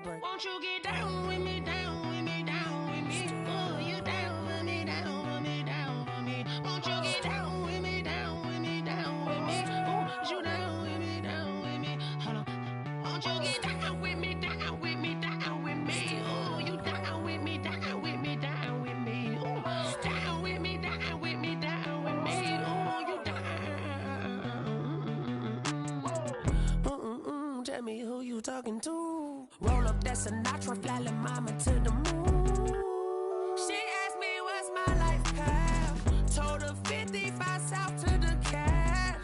break. Won't you get down with me, down with me, down with me? Oh, you down with me, down with me, down with me. Won't you get down with me, down with me, down with me? Oh, you down with me, down with me. Hold on. Won't you get down with me, down with me, down with me? Oh, you down with me, down with me, down with me. Oh, down with me, down with me, down with me. Oh, you down. Tell me who you talking to. Roll up that Sinatra, fly like mama to the moon. She asked me what's my life path. Told her 55 south to the cat.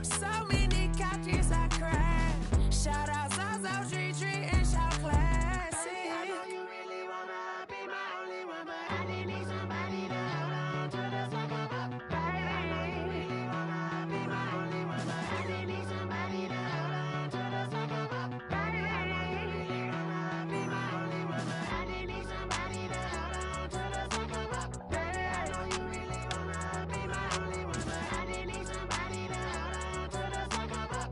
So many couches I cried. Shout out Zazo, Tree Tree, and shout classic. I know you really wanna be my only one, but I didn't need somebody to hold on to the second up. Baby, I know you really wanna be my only one, but I didn't need somebody to hold on to the second up. Baby, I know you really wanna be my only one, but I didn't need somebody to hold on to the second up. Baby, I know you really wanna be my only one, but I didn't need somebody to hold on to the second up.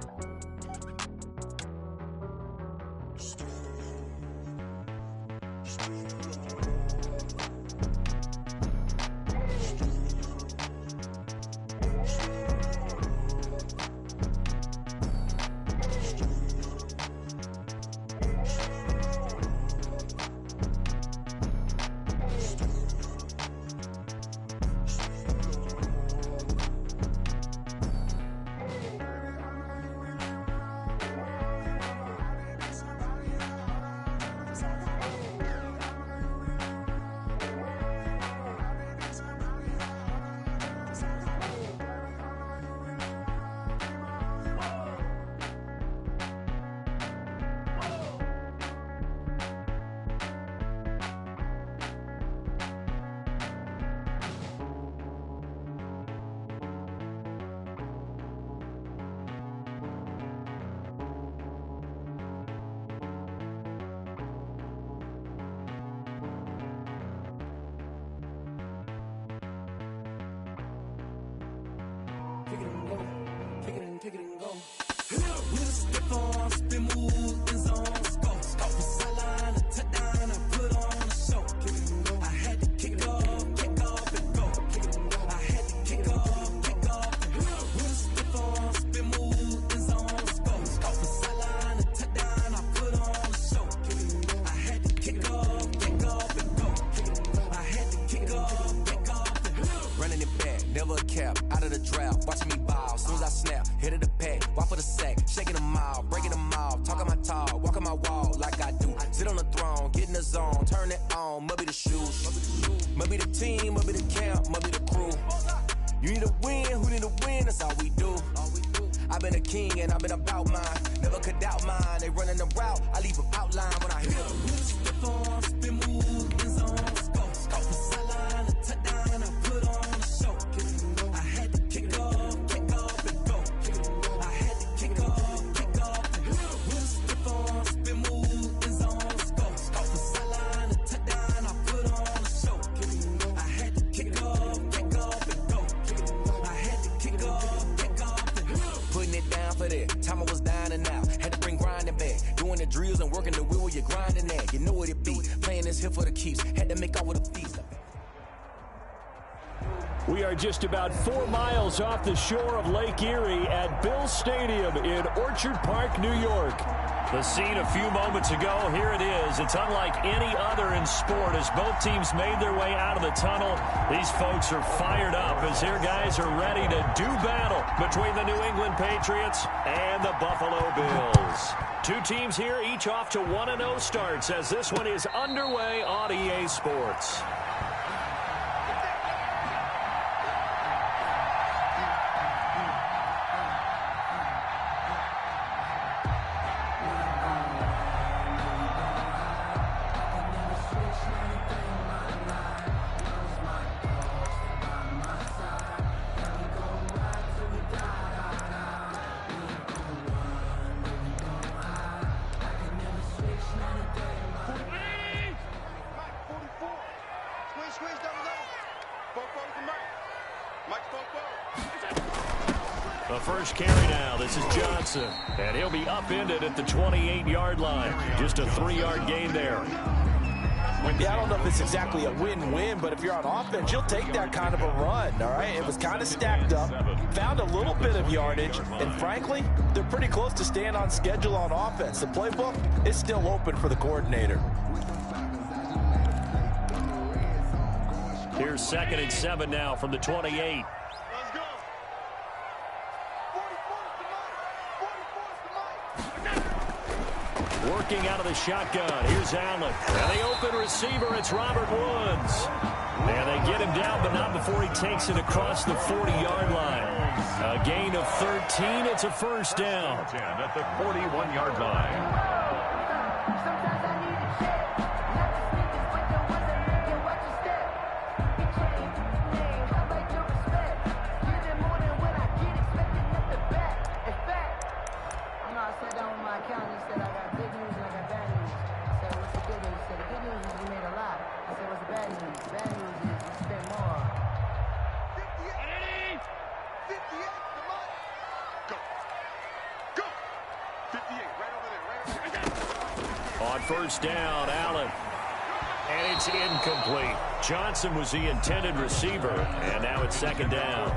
Pick it and go, pick it and pick it and go. With a stiff on, spin move, in zone, scope. From sideline to touchdown, I put on a show. I had to kick off and go. I had to kick off and go. With a stiff on, spin move, in zone, scope. From sideline to touchdown, I put on a show. I had to kick off and go. I had to kick off and go. Running it back, never a cap, out of the drought, watching me ball, soon as I snap, hit of the pack, walk for the sack, shaking them all, breaking them off, talking my talk, walking my wall like I do, sit on the throne, get in the zone, turn it on, must be the shoes, must be the team, must be the camp, must be the crew, you need a win, who need a win, that's all we do, I've been a king and I've been about mine, never could doubt mine, they running the route, I leave them outline when I hit them. Stiff on, spin move, in zone, scope. From sideline to touchdown, I put on a show. I had to kick off and go. I had to kick off and go. With a stiff on, spin move, in zone, scope. From sideline to touchdown, I put on a show. I had to kick off and go. I had to kick off and go. Putting it down for that, time I was down and out, had to bring grinding back, doing the drills and working the wheel where you're grinding at, you know what it be, playing this here for the keeps, had to make out with a feast. We are just about 4 miles off the shore of Lake Erie at Bill Stadium in Orchard Park, New York. The scene a few moments ago, here it is. It's unlike any other in sport as both teams made their way out of the tunnel. These folks are fired up as their guys are ready to do battle between the New England Patriots and the Buffalo Bills. Two teams here, each off to 1-0 starts as this one is underway on EA Sports. Squeeze, double. Mike, Mike, The first carry now. This is Johnson. And he'll be upended at the 28-yard line. Just a 3-yard gain there. Yeah, I don't know if it's exactly a win-win, but if you're on offense, you'll take that kind of a run, all right? It was kind of stacked up, found a little bit of yardage, and frankly, they're pretty close to staying on schedule on offense. The playbook is still open for the coordinator. Here's 2nd and 7 now from the 28. Working out of the shotgun. Here's Allen. And the open receiver, it's Robert Woods. And they get him down, but not before he takes it across the 40-yard line. A gain of 13. It's a first down. At the 41-yard line. On first down, Allen. And it's incomplete. Johnson was the intended receiver, and now it's 2nd down.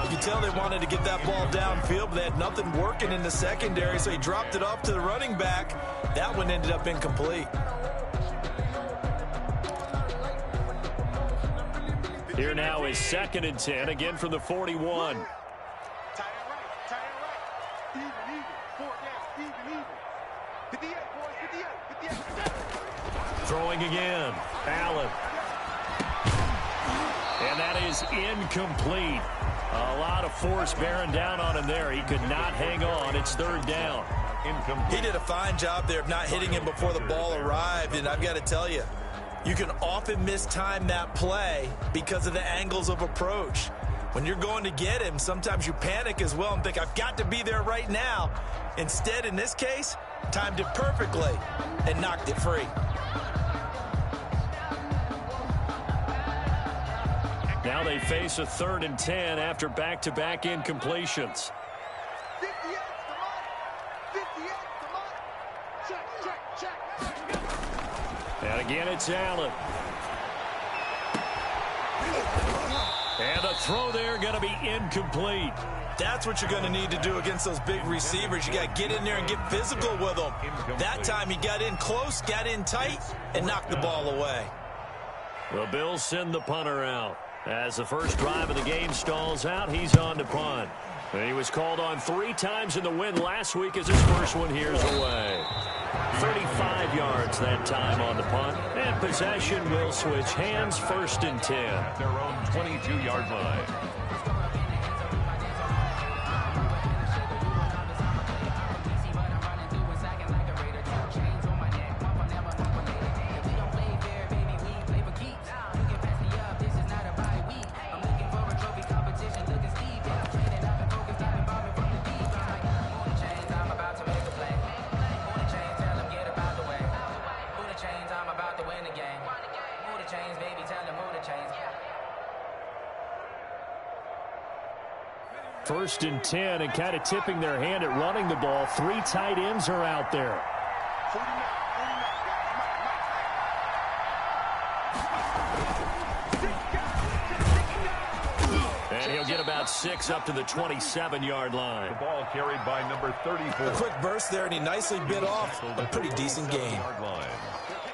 You can tell they wanted to get that ball downfield, but they had nothing working in the secondary, so he dropped it off to the running back. That one ended up incomplete. Here now is 2nd and 10, again from the 41. Throwing again, Allen. And that is incomplete. A lot of force bearing down on him there. He could not hang on. It's 3rd down. He did a fine job there of not hitting him before the ball arrived, and I've got to tell you, you can often mistime that play because of the angles of approach. When you're going to get him, sometimes you panic as well and think, I've got to be there right now. Instead, in this case, timed it perfectly and knocked it free. Now they face a 3rd and 10 after back-to-back incompletions. And again, it's Allen. And the throw there going to be incomplete. That's what you're going to need to do against those big receivers. You got to get in there and get physical with them. That time he got in close, got in tight, and knocked the ball away. The Bills send the punter out. As the first drive of the game stalls out, he's on to punt. And he was called on 3 times in the win last week as his first one here's away. 35 yards that time on the punt. And possession will switch hands, 1st and 10. At their own 22-yard line. First and 10, and kind of tipping their hand at running the ball. 3 tight ends are out there. And he'll get about 6 up to the 27-yard line. The ball carried by number 34. A quick burst there, and he nicely bit off a pretty decent gain.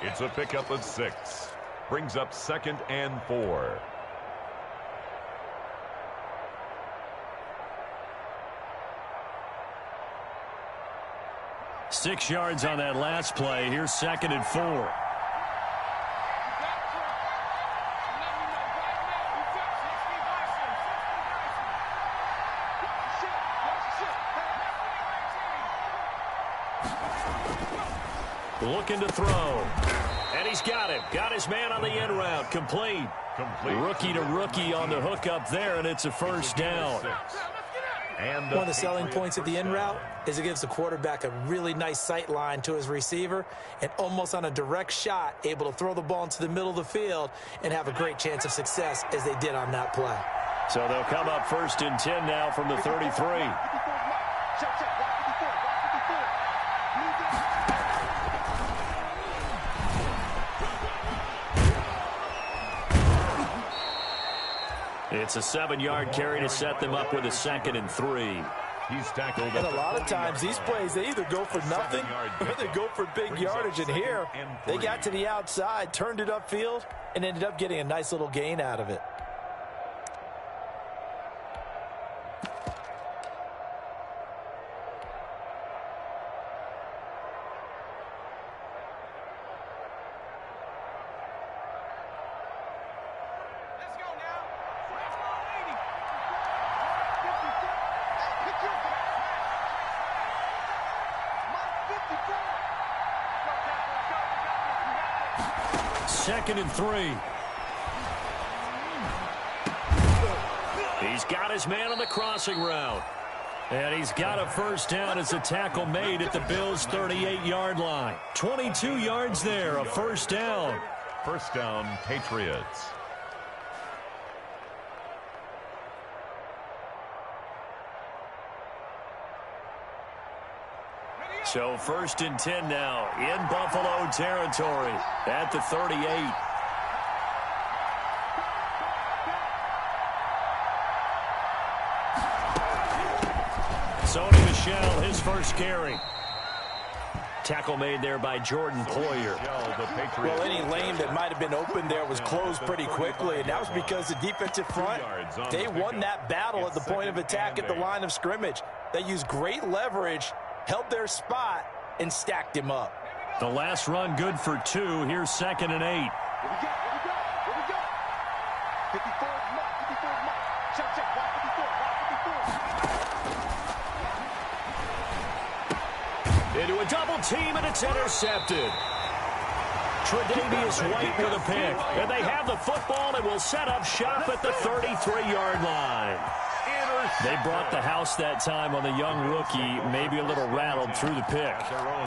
It's a pickup of 6. Brings up 2nd and 4. Six yards on that last play. Here's 2nd and 4. Looking to throw. And he's got him. Got his man on the end route. Complete. Rookie to rookie on the hook up there, and it's a first down. One of the selling points of the in route is it gives the quarterback a really nice sight line to his receiver and almost on a direct shot able to throw the ball into the middle of the field and have a great chance of success as they did on that play. So they'll come up 1st and 10 now from the 33. It's a 7-yard carry to set them up with a 2nd and 3. He's tackled. And a lot of times these plays, they either go for nothing or they go for big yardage. And here, they got to the outside, turned it upfield, and ended up getting a nice little gain out of it. Second and 3. He's got his man on the crossing route. And he's got a 1st down as a tackle made at the Bills' 38-yard line. 22 yards there, a 1st down. 1st down, Patriots. So 1st and 10 now in Buffalo territory at the 38. Sony Michel, his 1st carry. Tackle made there by Jordan Poyer. Well, any lane that might have been open there was closed pretty quickly, and that was because the defensive front, they won that battle at the point of attack at the line of scrimmage. They used great leverage, held their spot, and stacked him up. The last run good for 2. Here's 2nd and 8. Here we go. 54 mark. Check. Watch 54. Into a double team, and it's intercepted. Tre'Davious White with a pick. And they have the football and will set up shop at the 33-yard line. They brought the house that time on the young rookie, maybe a little rattled through the pick.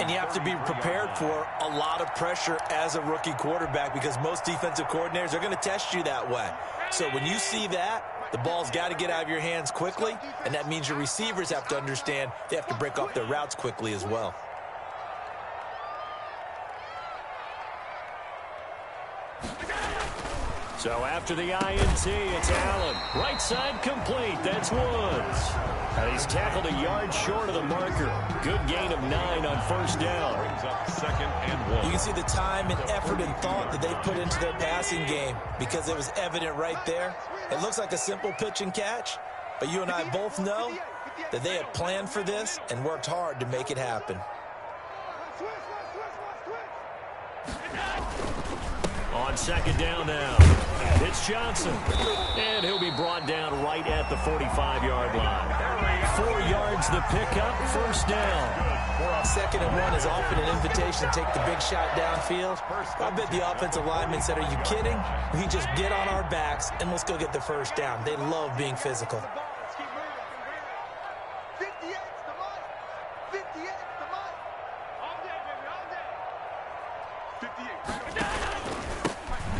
And you have to be prepared for a lot of pressure as a rookie quarterback because most defensive coordinators are going to test you that way. So when you see that, the ball's got to get out of your hands quickly, and that means your receivers have to understand they have to break off their routes quickly as well. So after the INT, it's Allen. Right side complete. That's Woods. And he's tackled a yard short of the marker. Good gain of 9 on 1st down. Brings up 2nd and 1. You can see the time and effort and thought that they put into their passing game because it was evident right there. It looks like a simple pitch and catch, but you and I both know that they had planned for this and worked hard to make it happen. On 2nd down now, it's Johnson. And he'll be brought down right at the 45-yard line. 4 yards the pickup, 1st down. 2nd and 1 is often an invitation to take the big shot downfield. I bet the offensive lineman said, are you kidding? We just get on our backs and let's go get the 1st down. They love being physical.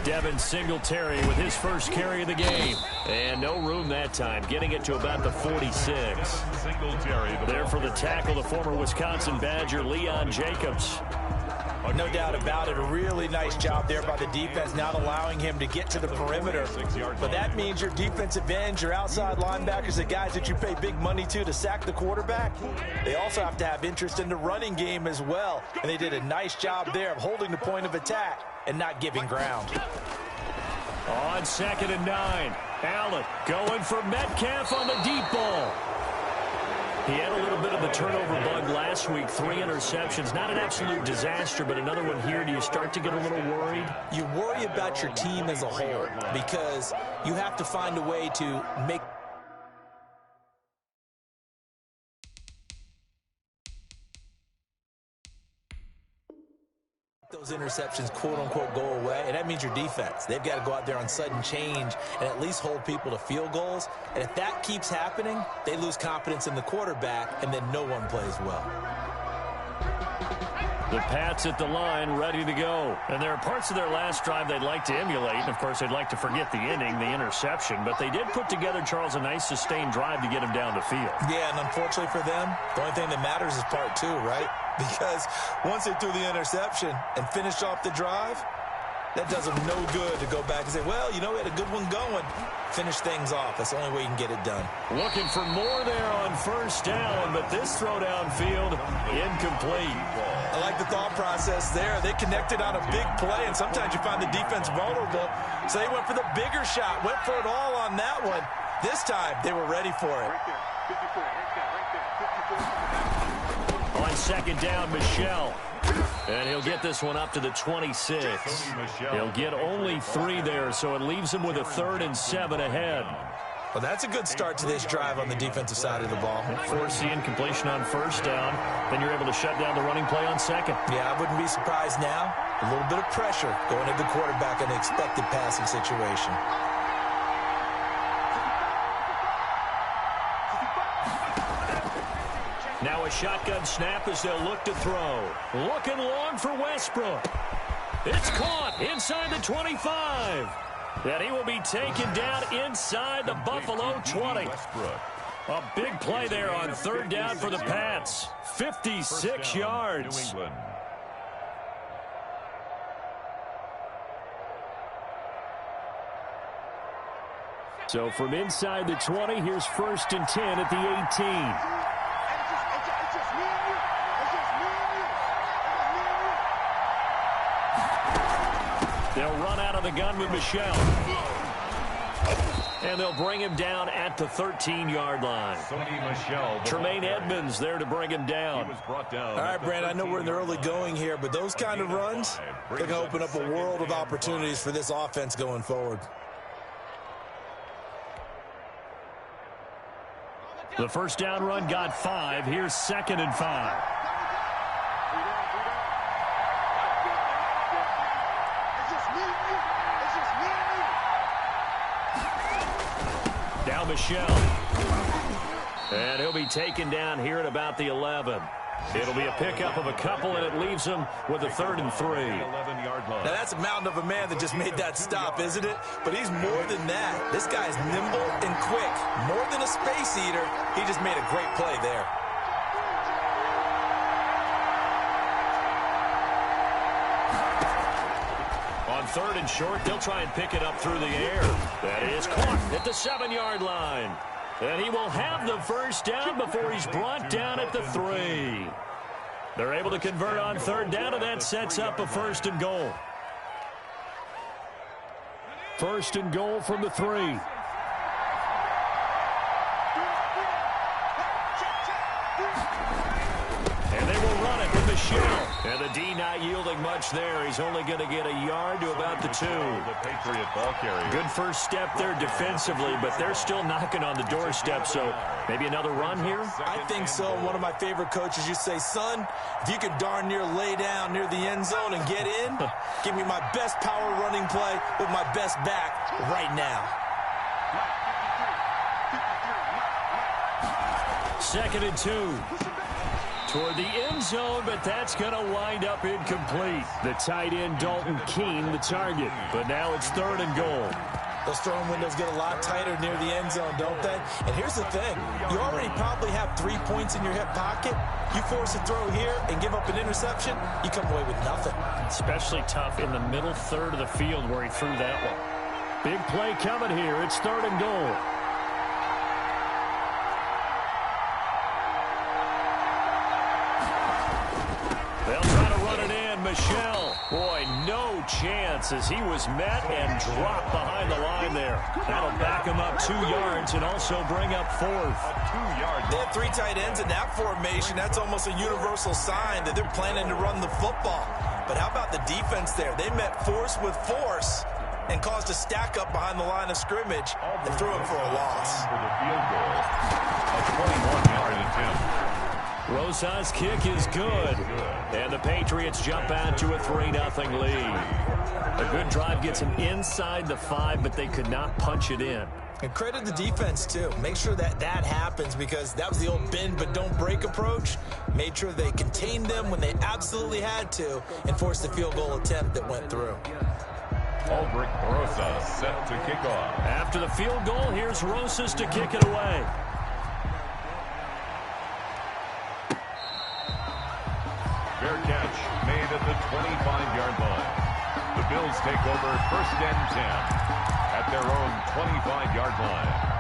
Devin Singletary with his 1st carry of the game. And no room that time, getting it to about the 46. There for the tackle, the former Wisconsin Badger, Leon Jacobs. No doubt about it. A really nice job there by the defense, not allowing him to get to the perimeter. But that means your defensive ends, your outside linebackers, the guys that you pay big money to sack the quarterback, they also have to have interest in the running game as well. And they did a nice job there of holding the point of attack and not giving ground. On 2nd and 9, Allen going for Metcalf on the deep ball. He had a little bit of the turnover bug last week, 3 interceptions. Not an absolute disaster, but another one here. Do you start to get a little worried? You worry about your team as a whole because you have to find a way to make those interceptions, quote-unquote, go away, and that means your defense. They've got to go out there on sudden change and at least hold people to field goals. And if that keeps happening, they lose confidence in the quarterback, and then no one plays well. The Pats at the line, ready to go. And there are parts of their last drive they'd like to emulate. And, of course, they'd like to forget the inning, the interception. But they did put together, Charles, a nice sustained drive to get him down the field. Yeah, and unfortunately for them, the only thing that matters is part two, right? Because once they threw the interception and finished off the drive, that does them no good to go back and say, well, you know, we had a good one going. Finish things off. That's the only way you can get it done. Looking for more there on first down, but this throw downfield, incomplete. I like the thought process there. They connected on a big play, and sometimes you find the defense vulnerable. So they went for the bigger shot, went for it all on that one. This time, they were ready for it. On second down, Michelle. And he'll get this one up to the 26. He'll get only 3 there, so it leaves him with a 3rd and 7 ahead. Well, that's a good start to this drive on the defensive side of the ball. Force the incompletion on first down. Then you're able to shut down the running play on second. Yeah, I wouldn't be surprised now. A little bit of pressure going at the quarterback in an expected passing situation. Now a shotgun snap as they'll look to throw. Looking long for Westbrook. It's caught inside the 25. And he will be taken down inside the Buffalo 20. A big play there on third down for the Pats. 56 yards. So from inside the 20, here's 1st and 10 at the 18. They'll run out of the gun with Michelle. And they'll bring him down at the 13-yard line. Tremaine Edmonds there to bring him down. All right, Brand, I know we're in the early going here, but those kind of runs, they're going to open up a world of opportunities for this offense going forward. The first down run got 5. Here's 2nd and 5. Now Michelle. And he'll be taken down here at about the 11. It'll be a pickup of a couple, and it leaves him with a 3rd and 3. Now, that's a mountain of a man that just made that stop, isn't it? But he's more than that. This guy's nimble and quick. More than a space eater, he just made a great play there. On 3rd and short, they'll try and pick it up through the air. That is caught at the 7-yard line. And he will have the first down before he's brought down at the 3. They're able to convert on 3rd down, and that sets up a 1st and goal. 1st and goal from the 3. And they will run it with Michelle. And the D not yielding much there. He's only going to get a yard to about the 2. Good first step there defensively, but they're still knocking on the doorstep, so maybe another run here? I think so. One of my favorite coaches used to say, son, if you can darn near lay down near the end zone and get in, give me my best power running play with my best back right now. 2nd and 2. Toward the end zone, but that's going to wind up incomplete. The tight end, Dalton Keene, the target. But now it's 3rd and goal. Those throwing windows get a lot tighter near the end zone, don't they? And here's the thing. You already probably have 3 points in your hip pocket. You force a throw here and give up an interception, you come away with nothing. Especially tough in the middle 3rd of the field where he threw that one. Big play coming here. It's 3rd and goal. They'll try to run it in. Michelle. Boy, no chance as he was met and dropped behind the line there. That'll back him up 2 yards and also bring up 4th. They have 3 tight ends in that formation. That's almost a universal sign that they're planning to run the football. But how about the defense there? They met force with force and caused a stack up behind the line of scrimmage and threw him for a loss. For the field goal, a 21-yard attempt. Rosa's kick is good. And the Patriots jump out to a 3-0 lead. A good drive gets them inside the 5, but they could not punch it in. And credit the defense, too. Make sure that happens, because that was the old bend but don't break approach. Made sure they contained them when they absolutely had to and forced the field goal attempt that went through. Aldrich Rosa set to kick off. After the field goal, here's Rosas to kick it away. Fair catch made at the 25-yard line. The Bills take over 1st and 10 at their own 25-yard line.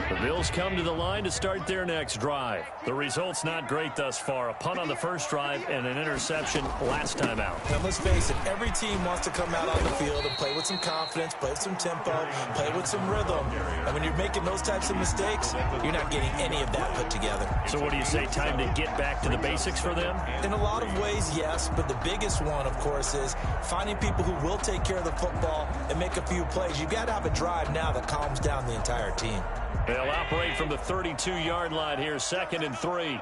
The Bills come to the line to start their next drive. The result's not great thus far. A punt on the first drive and an interception last time out. And let's face it, every team wants to come out on the field and play with some confidence, play with some tempo, play with some rhythm. And when you're making those types of mistakes, you're not getting any of that put together. So what do you say, time to get back to the basics for them? In a lot of ways, yes, but the biggest one, of course, is finding people who will take care of the football and make a few plays. You've got to have a drive now that calms down the entire team. They'll operate from the 32-yard line here, 2nd and 3.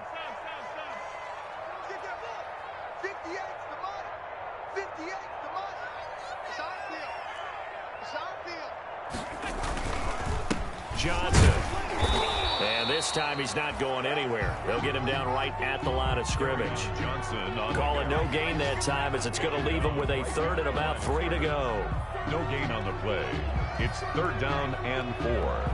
Johnson. And this time he's not going anywhere. They'll get him down right at the line of scrimmage. Johnson Call it no gain that time, as it's going to leave him with a 3rd and about 3 to go. No gain on the play. It's 3rd down and 4.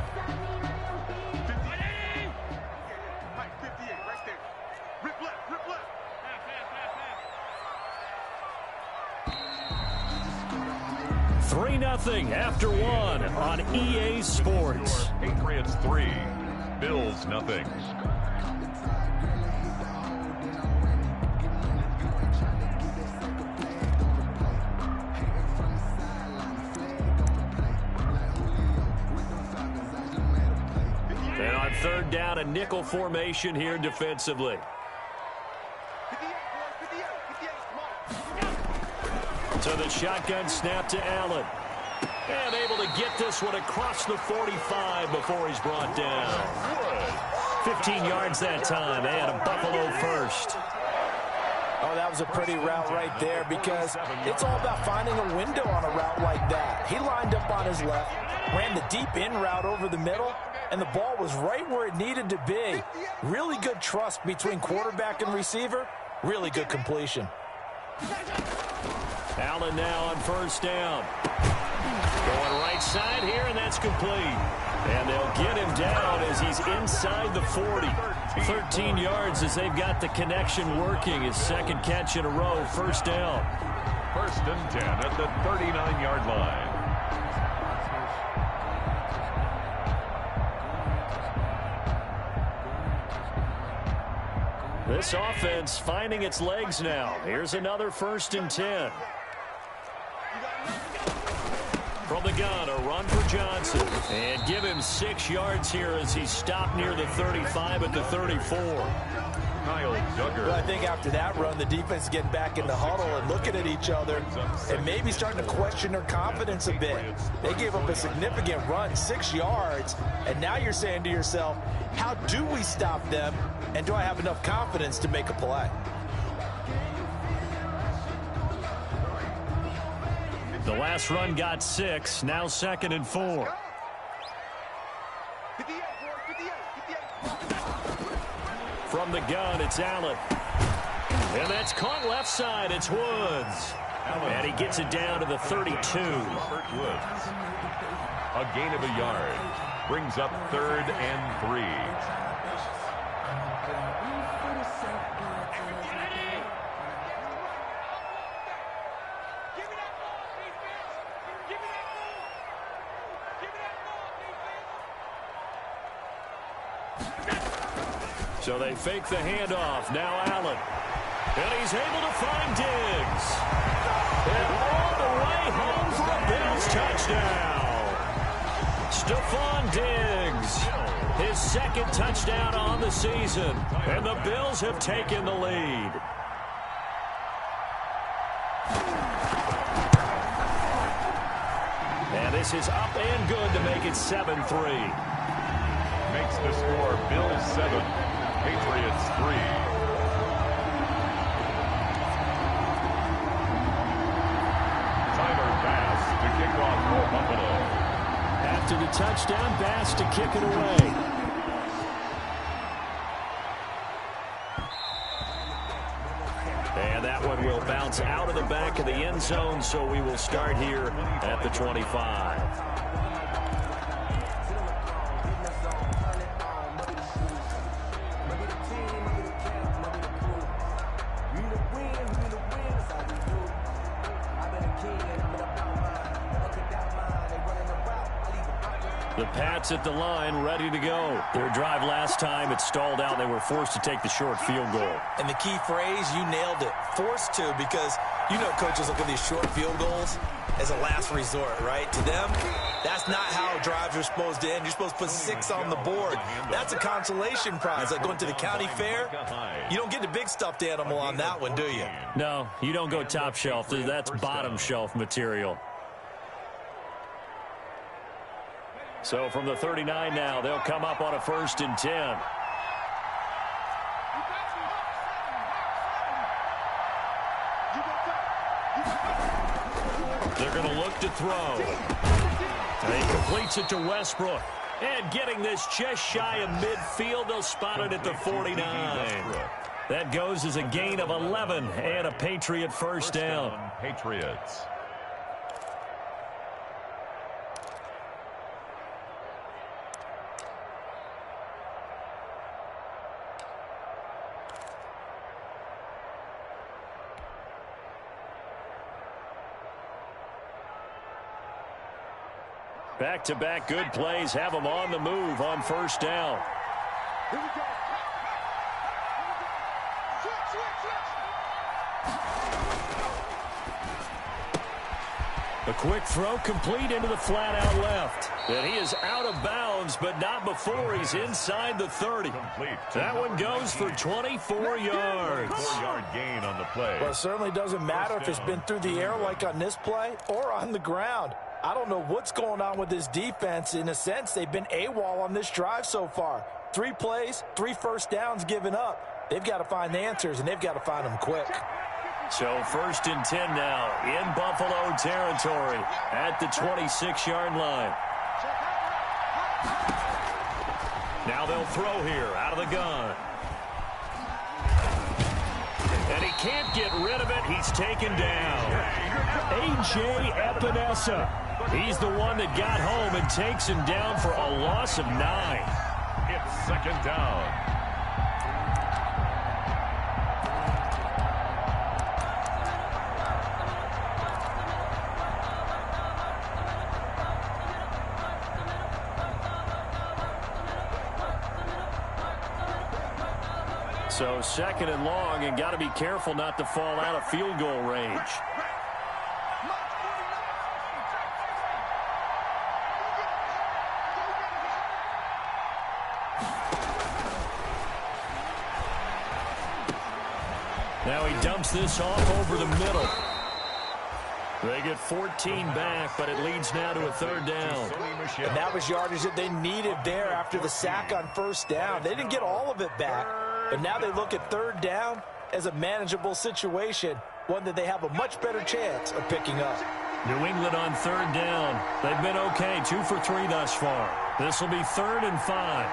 Nothing after 1 on EA Sports. Patriots 3, Bills nothing. And on 3rd down, a nickel formation here defensively. So the shotgun snap to Allen. And able to get this one across the 45 before he's brought down. 15 yards that time, and a Buffalo first. Oh, that was a pretty route right there, because it's all about finding a window on a route like that. He lined up on his left, ran the deep in route over the middle, and the ball was right where it needed to be. Really good trust between quarterback and receiver. Really good completion. Allen now on 1st down. Going right side here, and that's complete. And they'll get him down as he's inside the 40. 13 yards as they've got the connection working. His 2nd catch in a row, 1st down. 1st and 10 at the 39-yard line. This offense finding its legs now. Here's another 1st and 10. From the gun, a run for Johnson. And give him 6 yards here as he's stopped near the 35 at the 34. Kyle Duggar. Well, I think after that run, the defense is getting back in the huddle and looking at each other and maybe starting to question their confidence a bit. They gave up a significant run, 6 yards, and now you're saying to yourself, how do we stop them, and do I have enough confidence to make a play? The last run got 6, now 2nd and 4. From the gun, it's Allen. And that's caught left side. It's Woods. And he gets it down to the 32. Woods. A gain of a yard. Brings up 3rd and 3. So they fake the handoff. Now Allen. And he's able to find Diggs. And all the way home for a Bills touchdown. Stephon Diggs. His 2nd touchdown on the season. And the Bills have taken the lead. pass is up and good to make it 7-3. Makes the score Bills 7, Patriots 3. To kick off for Buffalo. After the touchdown, Bass to kick it away. And that one will bounce out of the back of the end zone, so we will start here at the 25. The Pats at the line, ready to go. Their drive last time, it stalled out. They were forced to take the short field goal. And the key phrase, you nailed it, forced to, because you know coaches look at these short field goals as a last resort, right? To them, that's not how drives are supposed to end. You're supposed to put 6 on the board. That's a consolation prize, like going to the county fair. You don't get the big stuffed animal on that one, do you? No, you don't go top shelf. That's bottom shelf material. So from the 39 now, they'll come up on a 1st and 10. They're going to look to throw. And he completes it to Westbrook. And getting this just shy of midfield, they'll spot it at the 49. That goes as a gain of 11 and a Patriot first down. Patriots. Back-to-back good plays have them on the move on 1st down. Here we go. A quick throw complete into the flat out left. And he is out of bounds, but not before he's inside the 30. That one goes for 24 yards. 4-yard gain on the play. Well, it certainly doesn't matter if it's been through the air like on this play or on the ground. I don't know what's going on with this defense. In a sense, they've been AWOL on this drive so far. 3 plays, 3 first downs given up. They've got to find the answers, and they've got to find them quick. So 1st and 10 now in Buffalo territory at the 26-yard line. Now they'll throw here out of the gun. And he can't get rid of it. He's taken down. A.J. Epinesa. He's the one that got home and takes him down for a loss of 9. It's 2nd down. So 2nd and long, and got to be careful not to fall out of field goal range. Now he dumps this off over the middle. They get 14 back, but it leads now to a 3rd down. And that was yardage that they needed there after the sack on 1st down. They didn't get all of it back, but now they look at 3rd down as a manageable situation, one that they have a much better chance of picking up. New England on 3rd down. They've been okay, 2 for 3 thus far. This will be 3rd and 5.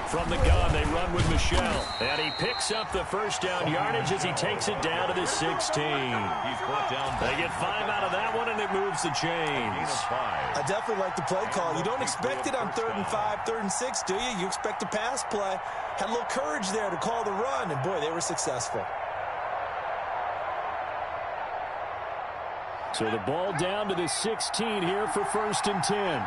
From the gun, they run with Michelle. And he picks up the 1st down yardage as he takes it down to the 16. He's brought down. They get 5 out of that one, and it moves the chains. I definitely like the play call. You don't expect it on 3rd and 5, 3rd and 6, do you? You expect a pass play. Had a little courage there to call the run, and boy, they were successful. So the ball down to the 16 here for 1st and 10.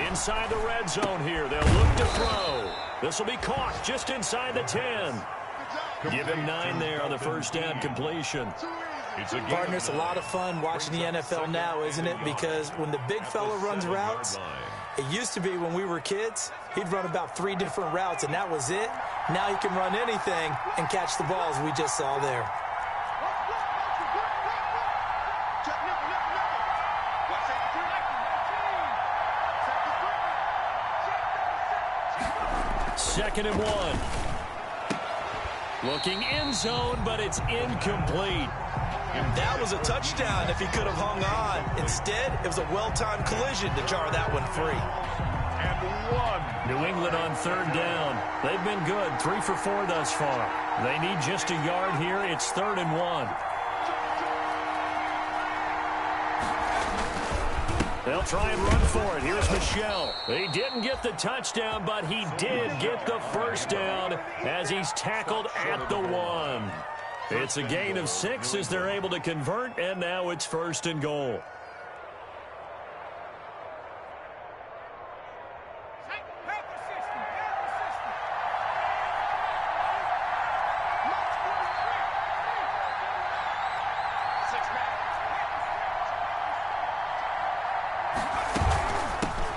Inside the red zone here. They'll look to throw. This will be caught just inside the 10. Give him 9 there on the 1st down completion. Partner, it's a lot of fun watching the NFL now, isn't it? Because when the big fella runs routes, It used to be when we were kids, he'd run about 3 different routes, and that was it. Now he can run anything and catch the balls we just saw there. Second and 1. Looking end zone, but it's incomplete. That was a touchdown if he could have hung on. Instead, it was a well-timed collision to jar that one free. And 1. New England on third down. They've been good, 3 for 4 thus far. They need just a yard here. It's 3rd and 1. They'll try and run for it. Here's Michel. He didn't get the touchdown, but he did get the first down as he's tackled at the 1. It's a gain of 6 as they're able to convert, and now it's 1st and goal.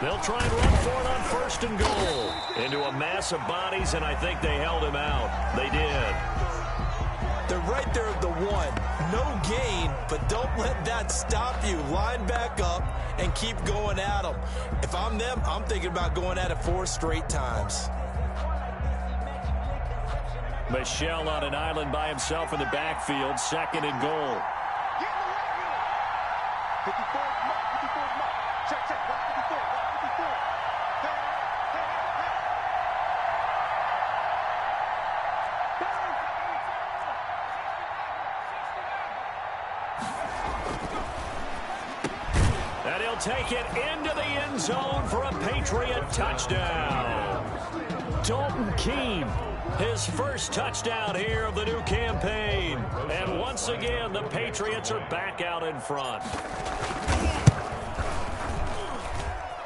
They'll try and run for it on 1st and goal. Into a mass of bodies, and I think they held him out. They did. They're right there at the 1. No gain, but don't let that stop you. Line back up and keep going at them. If I'm them, I'm thinking about going at it 4 straight times. Michel on an island by himself in the backfield. 2nd and goal. 54, check, 54, 54. And he'll take it into the end zone for a Patriot touchdown. Dalton Keene, his first touchdown here of the new campaign. And once again, the Patriots are back out in front.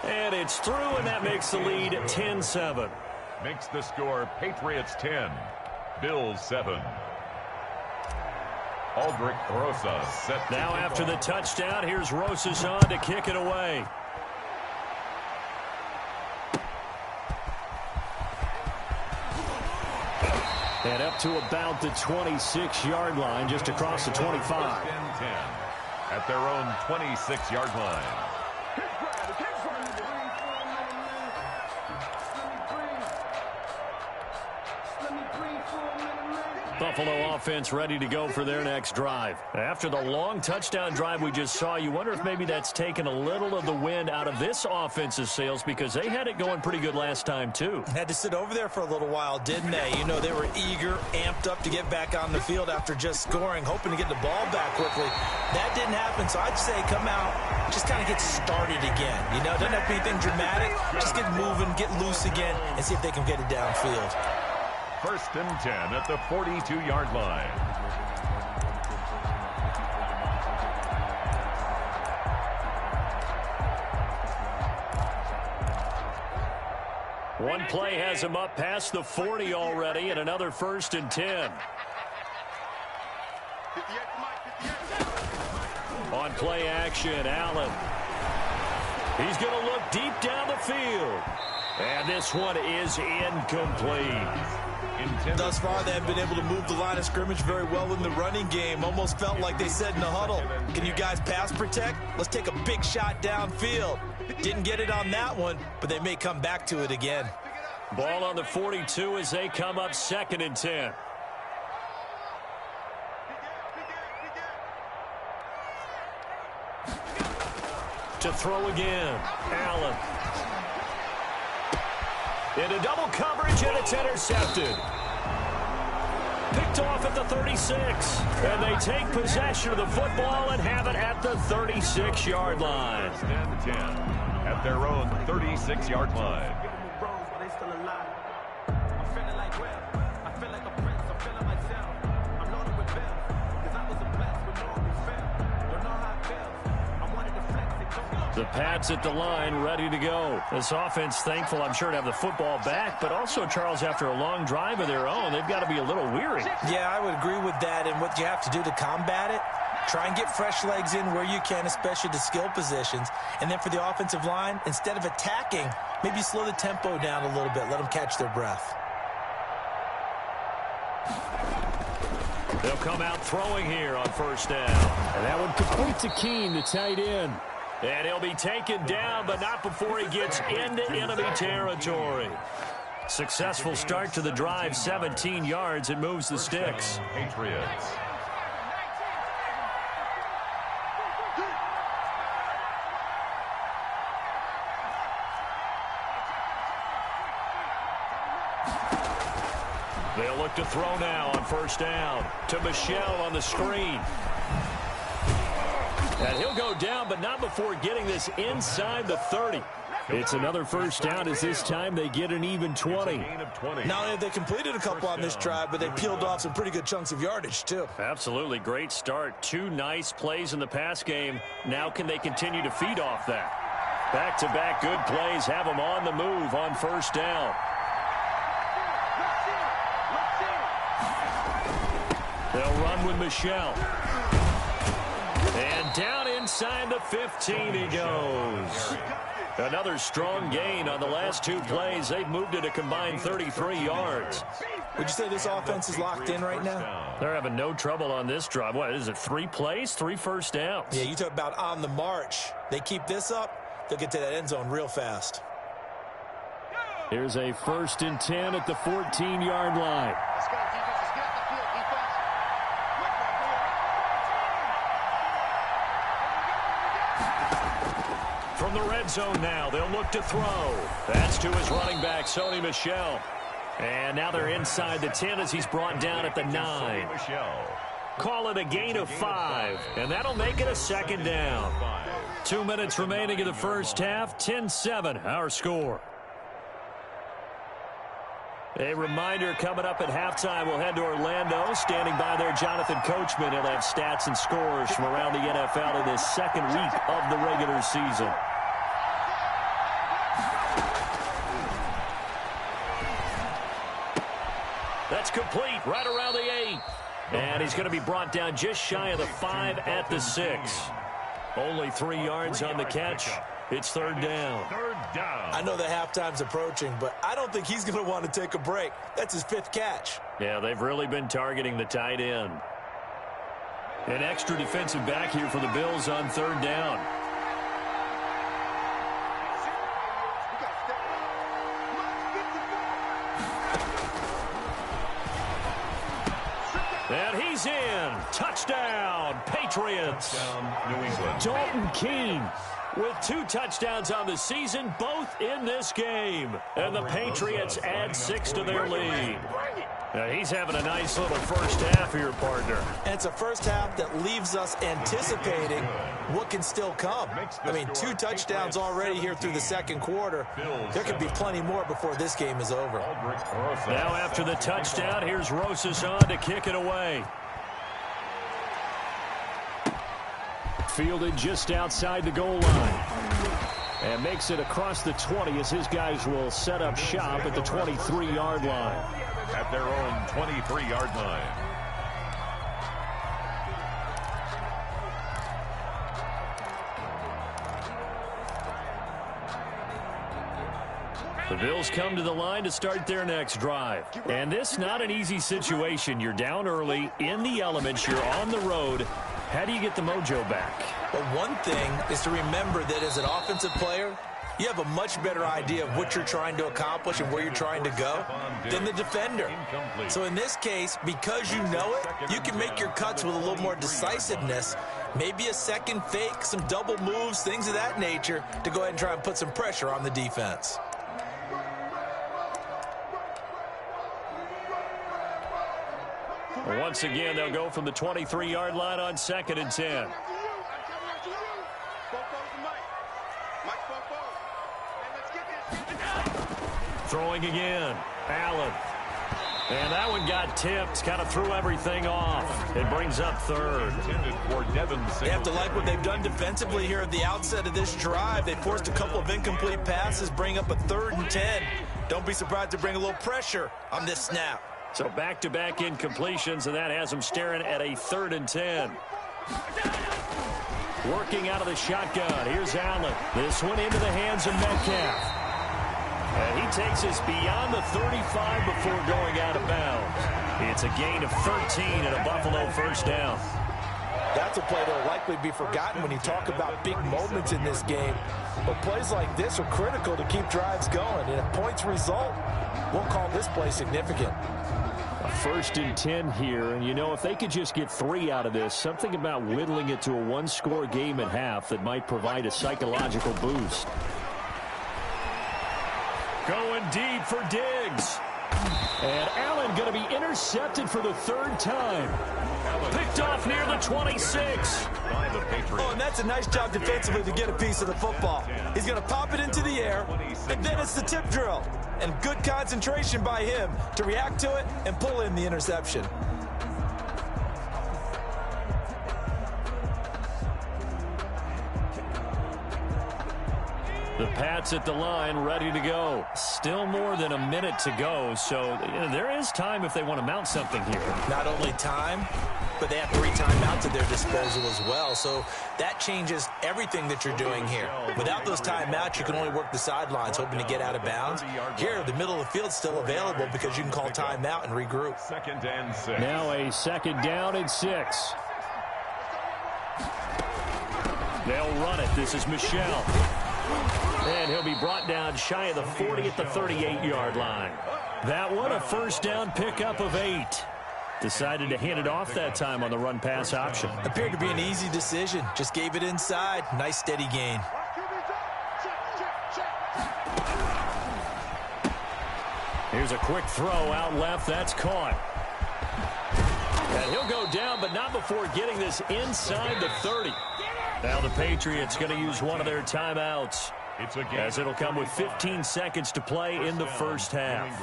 And it's through, and that makes the lead 10-7. Makes the score Patriots 10, Bills 7. Aldrich Rosas set. Now after the touchdown, here's Rosas on to kick it away. And up to about the 26-yard line, just across the 25. 10 at their own 26-yard line. Buffalo offense ready to go for their next drive. After the long touchdown drive we just saw, you wonder if maybe that's taken a little of the wind out of this offensive sails, because they had it going pretty good last time too. Had to sit over there for a little while, didn't they? You know, they were eager, amped up to get back on the field after just scoring, hoping to get the ball back quickly. That didn't happen, so I'd say come out, just kind of get started again. You know, doesn't have to be anything dramatic. Just get moving, get loose again, and see if they can get it downfield. 1st and 10 at the 42-yard line. One play has him up past the 40 already, and another 1st and 10. On play action, Allen. He's going to look deep down the field. And this one is incomplete. Thus far, they have been able to move the line of scrimmage very well in the running game. Almost felt like they said in the huddle, can you guys pass protect? Let's take a big shot downfield. Didn't get it on that one, but they may come back to it again. Ball on the 42 as they come up 2nd and 10. To throw again, Allen. Into double coverage, and it's intercepted. Picked off at the 36. And they take possession of the football and have it at the 36-yard line. 10 at their own 36-yard line. The Pats at the line, ready to go. This offense thankful, I'm sure, to have the football back, but also, Charles, after a long drive of their own, they've got to be a little weary. Yeah, I would agree with that, and what you have to do to combat it, Try and get fresh legs in where you can, especially the skill positions. And then for the offensive line, instead of attacking, maybe slow the tempo down a little bit. Let them catch their breath. They'll come out throwing here on first down. And that one complete to Keene, the tight end. And he'll be taken down, but not before he gets into enemy territory. Successful start to the drive, 17 yards, and moves the sticks. Patriots. They'll look to throw now on first down to Michel on the screen. And he'll go down, but not before getting this inside the 30. It's another first down as this time they get an even 20. Not only have they completed a couple on this drive, but they peeled off some pretty good chunks of yardage, too. Absolutely great start. 2 nice plays in the pass game. Now can they continue to feed off that? Back-to-back good plays have them on the move on first down. They'll run with Michel. And down inside the 15 he goes. Another strong gain on the last 2 plays. They've moved it a combined 33 yards. Would you say this offense is locked in right now? They're having no trouble on this drive. What is it, 3 plays, 3 first downs? Yeah, you talk about on the march. They keep this up, they'll get to that end zone real fast. Here's a 1st and 10 at the 14-yard line. Let's go, defense. Let's get off the field, defense. From the red zone now, they'll look to throw. That's to his running back, Sony Michel. And now they're inside the 10 as he's brought down at the 9. Call it a gain of 5, and that'll make it a 2nd down. 2 minutes remaining in the first half, 10-7, our score. A reminder coming up at halftime, we'll head to Orlando. Standing by there, Jonathan Coachman. He'll have stats and scores from around the NFL in this 2nd week of the regular season. That's complete, right around the 8. And he's going to be brought down just shy of the 5 at the 6. Only 3 yards on the catch. It's 3rd down. I know the halftime's approaching, but I don't think he's going to want to take a break. That's his 5th catch. Yeah, they've really been targeting the tight end. An extra defensive back here for the Bills on 3rd down. And he's in. Touchdown, Patriots. New England. Dalton Keene with 2 touchdowns on the season, both in this game. And the Patriots add 6 to their lead. Now he's having a nice little first half here, partner. And it's a first half that leaves us anticipating what can still come. I mean, 2 touchdowns already here through the 2nd quarter. There could be plenty more before this game is over. Now after the touchdown, here's Rosas on to kick it away. Fielded just outside the goal line. And makes it across the 20 as his guys will set up shop at the 23-yard line. At their own 23-yard line. The Bills come to the line to start their next drive. And this not an easy situation. You're down early, in the elements, you're on the road. How do you get the mojo back? But one thing is to remember that as an offensive player, you have a much better idea of what you're trying to accomplish and where you're trying to go than the defender. So in this case, because you know it, you can make your cuts with a little more decisiveness, maybe a second fake, some double moves, things of that nature, to go ahead and try and put some pressure on the defense. Once again, they'll go from the 23-yard line on 2nd and 10. Throwing again. Allen. And that one got tipped. Kind of threw everything off. It brings up 3rd. They have to like what they've done defensively here at the outset of this drive. They forced a couple of incomplete passes, bring up a 3rd and 10. Don't be surprised to bring a little pressure on this snap. So back-to-back incompletions, and that has them staring at a 3rd and 10. Working out of the shotgun. Here's Allen. This one into the hands of Metcalf. And he takes us beyond the 35 before going out of bounds. It's a gain of 13 and a Buffalo first down. That's a play that will likely be forgotten when you talk about big moments in this game. But plays like this are critical to keep drives going. And if points result, we'll call this play significant. A 1st and 10 here, and you know, if they could just get 3 out of this, something about whittling it to a one-score game at half that might provide a psychological boost. Going deep for Diggs. And Allen going to be intercepted for the 3rd time. Picked off near the 26. Oh, and that's a nice job defensively to get a piece of the football. He's going to pop it into the air, and then it's the tip drill. And good concentration by him to react to it and pull in the interception. The Pats at the line, ready to go. Still more than a minute to go, so there is time if they want to mount something here. Not only time, but they have 3 timeouts at their disposal as well. So that changes everything that you're doing here. Without those timeouts, you can only work the sidelines, hoping to get out of bounds. Here, the middle of the field's still available because you can call timeout and regroup. 2nd and 6. Now a 2nd down and 6. They'll run it. This is Michel. And he'll be brought down shy of the 40 at the 38-yard line. That one, a 1st down pickup of 8. Decided to hand it off that time on the run-pass option. Appeared to be an easy decision. Just gave it inside. Nice, steady gain. Here's a quick throw out left. That's caught. And he'll go down, but not before getting this inside the 30. Now the Patriots going to use one of their timeouts, as it'll come with 15 seconds to play in the first half.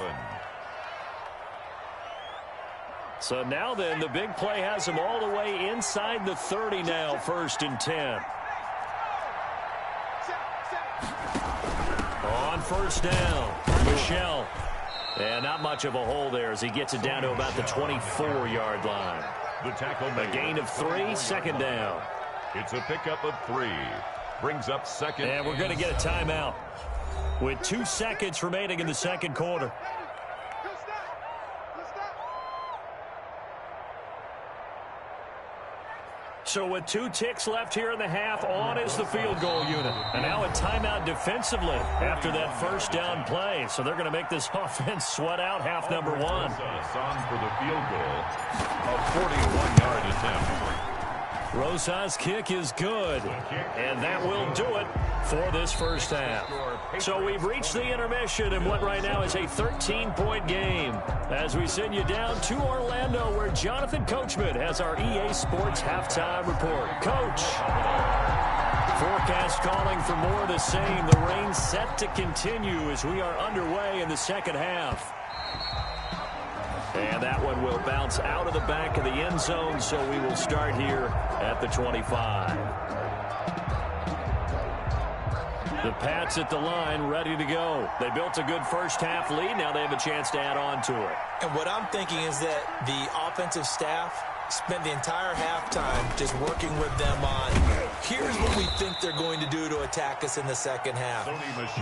So now then, the big play has them all the way inside the 30 now, 1st and 10. On 1st down, Michel. And not much of a hole there as he gets it down to about the 24-yard line. A gain of 3, 2nd down. It's a pickup of 3. Brings up 2nd. And we're going to get a timeout with 2 seconds remaining in the 2nd quarter. So with 2 ticks left here in the half, on is the field goal unit. And now a timeout defensively after that 1st down play. So they're going to make this offense sweat out half number 1. On for the field goal, a 41-yard attempt. Rosa's kick is good, and that will do it for this first half. So we've reached the intermission in what right now is a 13-point game as we send you down to Orlando, where Jonathan Coachman has our EA Sports halftime report. Coach, forecast calling for more of the same. The rain set to continue as we are underway in the 2nd half. And that one will bounce out of the back of the end zone, so we will start here at the 25. The Pats at the line, ready to go. They built a good first half lead. Now they have a chance to add on to it. And what I'm thinking is that the offensive staff spent the entire halftime just working with them on, here's what we think they're going to do to attack us in the 2nd half.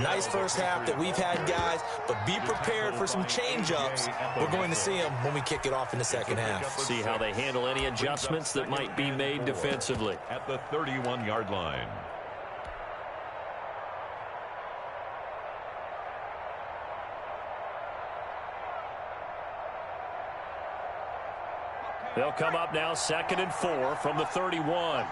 Nice first half that we've had, guys, but be prepared for some change-ups. We're going to see them when we kick it off in the 2nd half. See how they handle any adjustments that might be made defensively. At the 31-yard line. They'll come up now 2nd and 4 from the 31.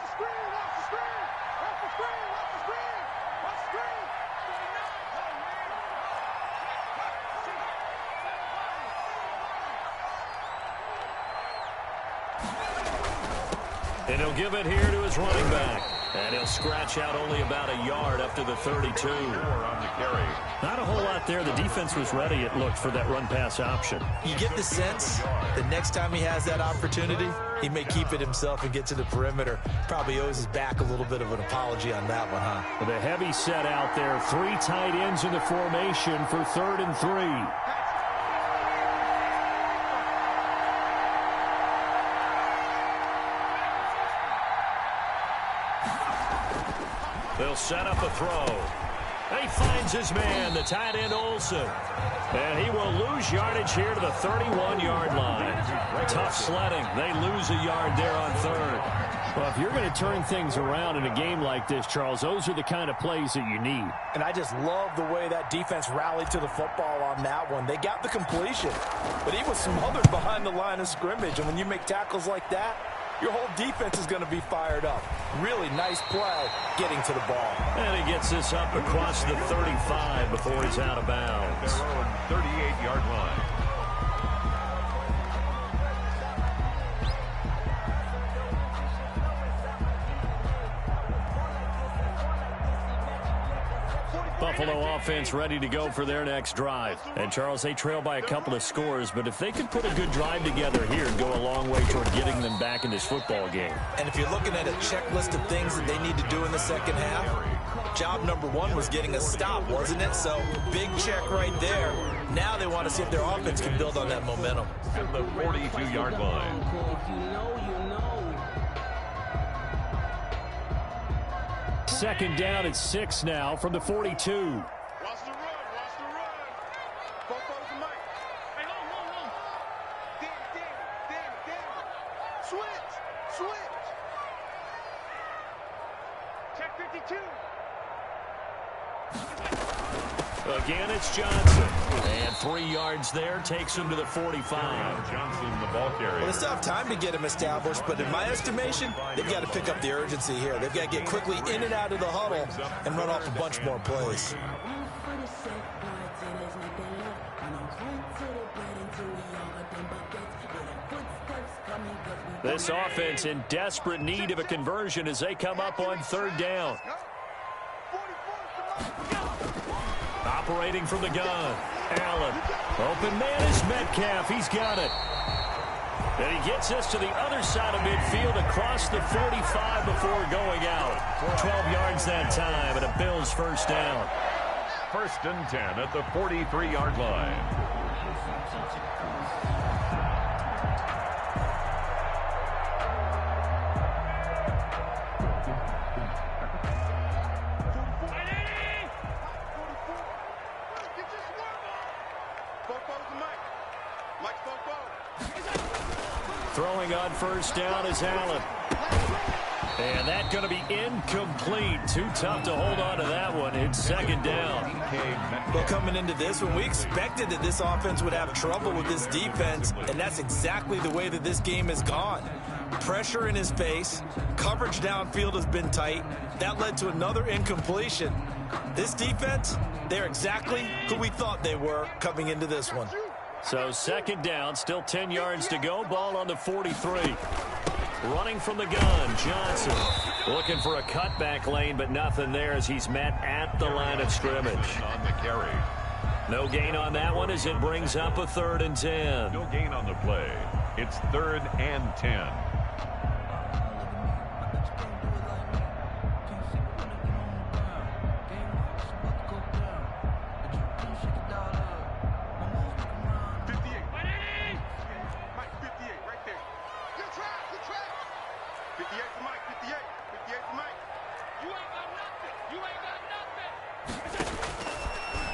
And he'll give it here to his running back. And he'll scratch out only about a yard up to the 32. Not a whole lot there. The defense was ready, it looked, for that run-pass option. You get the sense that next time he has that opportunity, he may keep it himself and get to the perimeter. Probably owes his back a little bit of an apology on that one, huh? With a heavy set out there. 3 tight ends in the formation for 3rd and 3. They'll set up a throw. He finds his man, the tight end Olsen. And he will lose yardage here to the 31-yard line. Tough sledding. They lose a yard there on third. Well, if you're going to turn things around in a game like this, Charles, those are the kind of plays that you need. And I just love the way that defense rallied to the football on that one. They got the completion, but he was smothered behind the line of scrimmage. And when you make tackles like that, your whole defense is going to be fired up. Really nice play getting to the ball. And he gets this up across the 35 before he's out of bounds. Their own 38-yard line. Buffalo offense ready to go for their next drive. And, Charles, they trail by a couple of scores, but if they could put a good drive together here, it'd go a long way toward getting them back in this football game. And if you're looking at a checklist of things that they need to do in the second half, job number one was getting a stop, wasn't it? So, big check right there. Now they want to see if their offense can build on that momentum. At the 42-yard line. Second down at 6 now from the 42. Watch the run. Watch the run. Both the mic. Hey, no. Damn. Switch. Check 52. Again, it's Johnson. And 3 yards there takes him to the 45. Johnson, the ball carrier. Well, they still have time to get him established, but in my estimation, they've got to pick up the urgency here. They've got to get quickly in and out of the huddle and run off a bunch more plays. This offense in desperate need of a conversion as they come up on third down. Operating from the gun. Allen. Open man is Metcalf. He's got it. And he gets us to the other side of midfield across the 45 before going out. 12 yards that time and a Bills first down. 1st and 10 at the 43-yard line. Throwing on first down is Allen. And that's going to be incomplete. Too tough to hold on to that one. It's second down. Well, coming into this one, we expected that this offense would have trouble with this defense, and that's exactly the way that this game has gone. Pressure in his face. Coverage downfield has been tight. That led to another incompletion. This defense, they're exactly who we thought they were coming into this one. So second down, still 10 yards to go. Ball on the 43. Running from the gun, Johnson. Looking for a cutback lane, but nothing there as he's met at the line of scrimmage. On the carry. No gain on that one as it brings up a 3rd and 10. No gain on the play. It's 3rd and 10.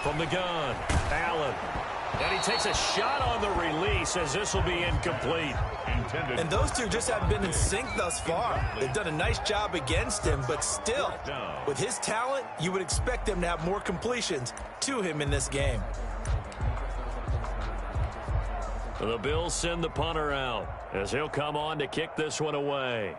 From the gun, Allen. And he takes a shot on the release as this will be incomplete. And those two just haven't been in sync thus far. They've done a nice job against him, but still, with his talent, you would expect them to have more completions to him in this game. The Bills send the punter out as he'll come on to kick this one away.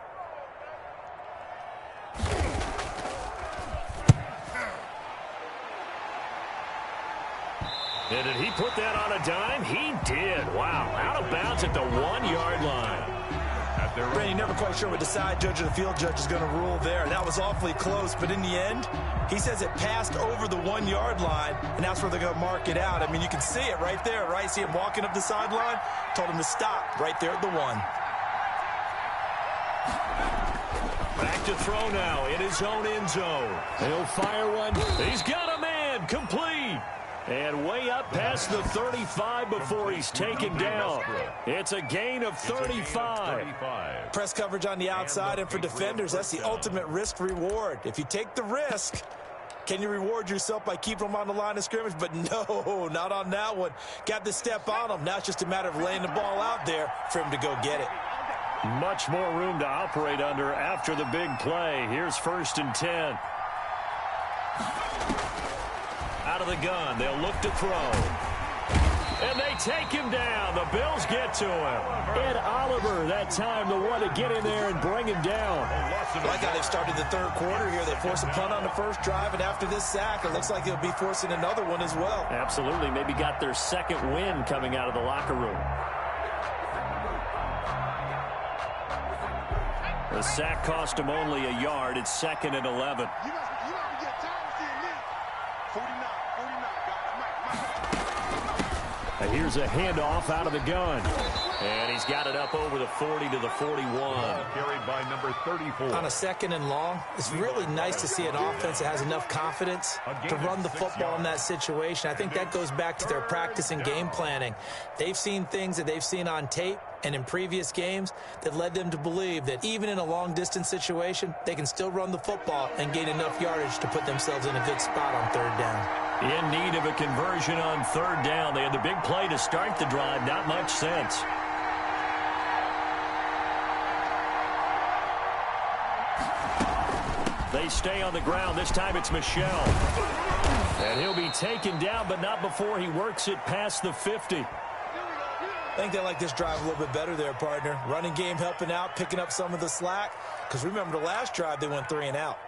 And did he put that on a dime? He did. Wow. Out of bounds at the 1-yard line. Brandon, never quite sure what the side judge or the field judge is going to rule there. That was awfully close, but in the end, he says it passed over the 1-yard line, and that's where they're going to mark it out. I mean, you can see it right there, right? See him walking up the sideline? Told him to stop right there at the 1. Back to throw now in his own end zone. He'll fire one. He's got a man. Complete. And way up past the 35 before he's taken down. It's a gain of 35. Press coverage on the outside, and for defenders, that's the ultimate risk-reward. If you take the risk, can you reward yourself by keeping them on the line of scrimmage? But no, not on that one. Got to step on them. Now it's just a matter of laying the ball out there for him to go get it. Much more room to operate under after the big play. Here's 1st and 10. Out of the gun, they'll look to throw. And they take him down. The Bills get to him. Ed Oliver, that time, the one to get in there and bring him down. I like how they've started the third quarter here. They force a punt on the first drive, and after this sack, it looks like they'll be forcing another one as well. Absolutely. Maybe got their second win coming out of the locker room. The sack cost him only a yard. It's 2nd and 11. And here's a handoff out of the gun. And he's got it up over the 40 to the 41. Carried by number 34. On a 2nd and long, it's really nice to see an offense that has enough confidence to run the football in that situation. I think that goes back to their practice and game planning. They've seen things that they've seen on tape and in previous games that led them to believe that even in a long-distance situation, they can still run the football and gain enough yardage to put themselves in a good spot on 3rd down. In need of a conversion on 3rd down. They had the big play to start the drive. Not much sense. They stay on the ground. This time it's Michel. And he'll be taken down, but not before he works it past the 50. I think they like this drive a little bit better there, partner. Running game helping out, picking up some of the slack. Because remember, the last drive, they went 3 and out.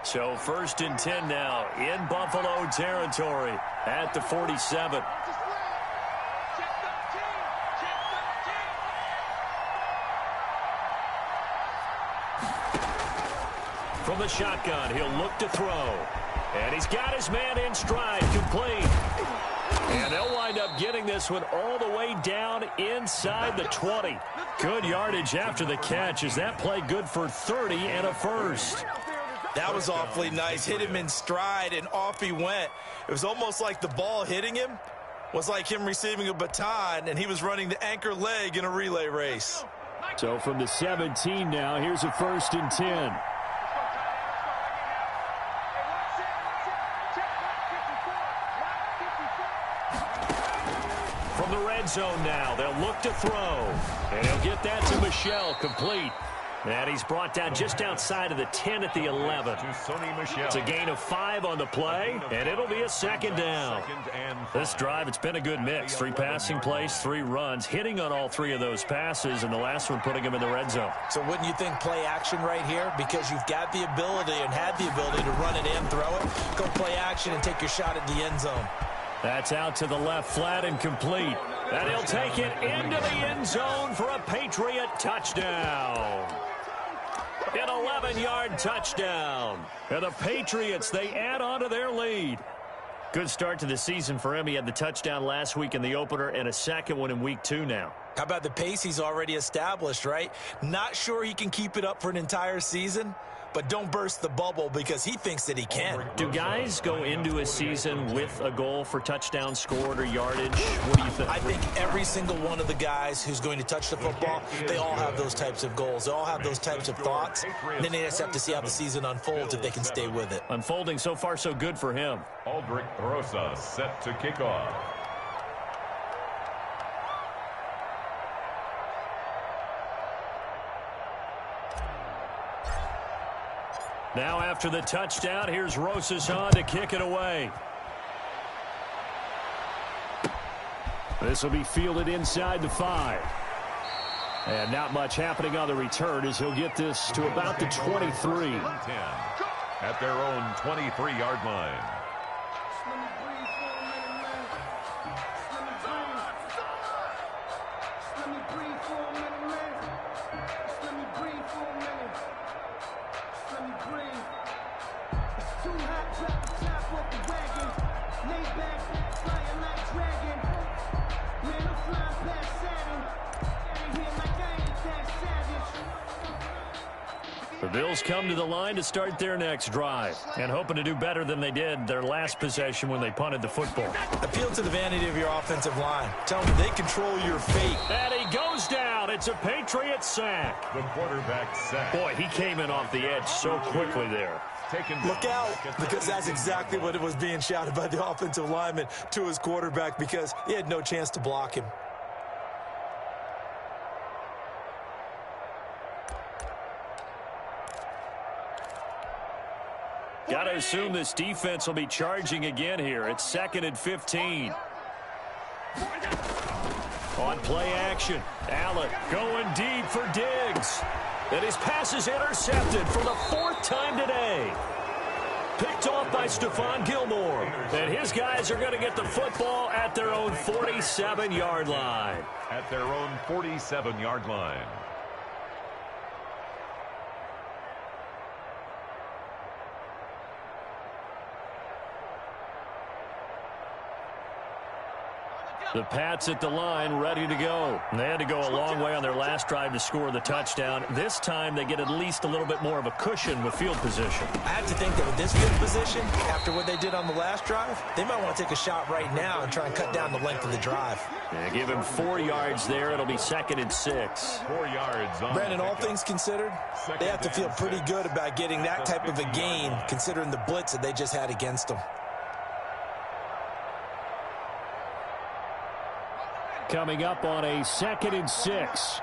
So 1st and 10 now in Buffalo territory at the 47. From the shotgun, he'll look to throw. And he's got his man in stride, complete. And they'll wind up getting this one all the way down inside the 20. Good yardage after the catch. Is that play good for 30 and a first? That was awfully nice. Hit him in stride, and off he went. It was almost like the ball hitting him was like him receiving a baton, and he was running the anchor leg in a relay race. So from the 17 now, here's a 1st and 10. From the red zone now, they'll look to throw. And he'll get that to Michel, complete. And he's brought down just outside of the 10 at the 11. It's a gain of 5 on the play, and it'll be a 2nd down. This drive, it's been a good mix. 3 passing plays, 3 runs, hitting on all 3 of those passes, and the last one putting him in the red zone. So wouldn't you think play action right here? Because you've got the ability and had the ability to run it in, throw it, go play action, and take your shot at the end zone. That's out to the left, flat and complete. And he'll take it into the end zone for a Patriot touchdown. An 11-yard touchdown. And the Patriots, they add on to their lead. Good start to the season for him. He had the touchdown last week in the opener and a second one in week 2 now. How about the pace he's already established, right? Not sure he can keep it up for an entire season, but don't burst the bubble because he thinks that he can. Do guys go into a season with a goal for touchdowns scored or yardage? What do you think? I think every single one of the guys who's going to touch the football, they all have those types of goals. They all have those types of thoughts. And then they just have to see how the season unfolds if they can stay with it. Unfolding so far so good for him. Aldrich Rosa set to kick off. Now after the touchdown, here's Rosas on to kick it away. This will be fielded inside the 5. And not much happening on the return as he'll get this to about the 23. 10 at their own 23-yard line. The Bills come to the line to start their next drive and hoping to do better than they did their last possession when they punted the football. Appeal to the vanity of your offensive line. Tell them they control your fate. And he goes down. It's a Patriot sack. The quarterback sack. Boy, he came in off the edge so quickly there. Look out, because that's exactly what it was being shouted by the offensive lineman to his quarterback because he had no chance to block him. Got to assume this defense will be charging again here. It's 2nd and 15. On play action, Allen going deep for Diggs. And his pass is intercepted for the 4th time today. Picked off by Stephon Gilmore. And his guys are going to get the football at their own 47-yard line. At their own 47-yard line. The Pats at the line, ready to go. They had to go a long way on their last drive to score the touchdown. This time, they get at least a little bit more of a cushion with field position. I have to think that with this field position, after what they did on the last drive, they might want to take a shot right now and try and cut down the length of the drive. Yeah, give him 4 yards there. It'll be 2nd and 6. 4 yards. Brandon, all things considered, they have to feel pretty good about getting that type of a gain, considering the blitz that they just had against them. Coming up on a 2nd and 6.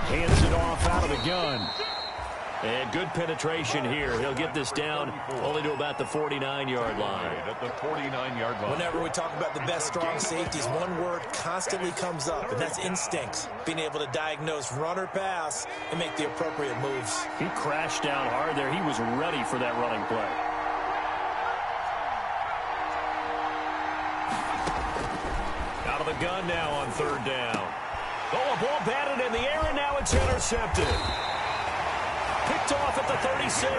Hands it off out of the gun. And good penetration here. He'll get this down only to about the 49-yard line. At the 49-yard line. Whenever we talk about the best strong safeties, one word constantly comes up, and that's instincts. Being able to diagnose run or pass and make the appropriate moves. He crashed down hard there. He was ready for that running play. Out of the gun now on 3rd down. Oh, a ball batted in the air, and now it's intercepted. Picked off at the 36.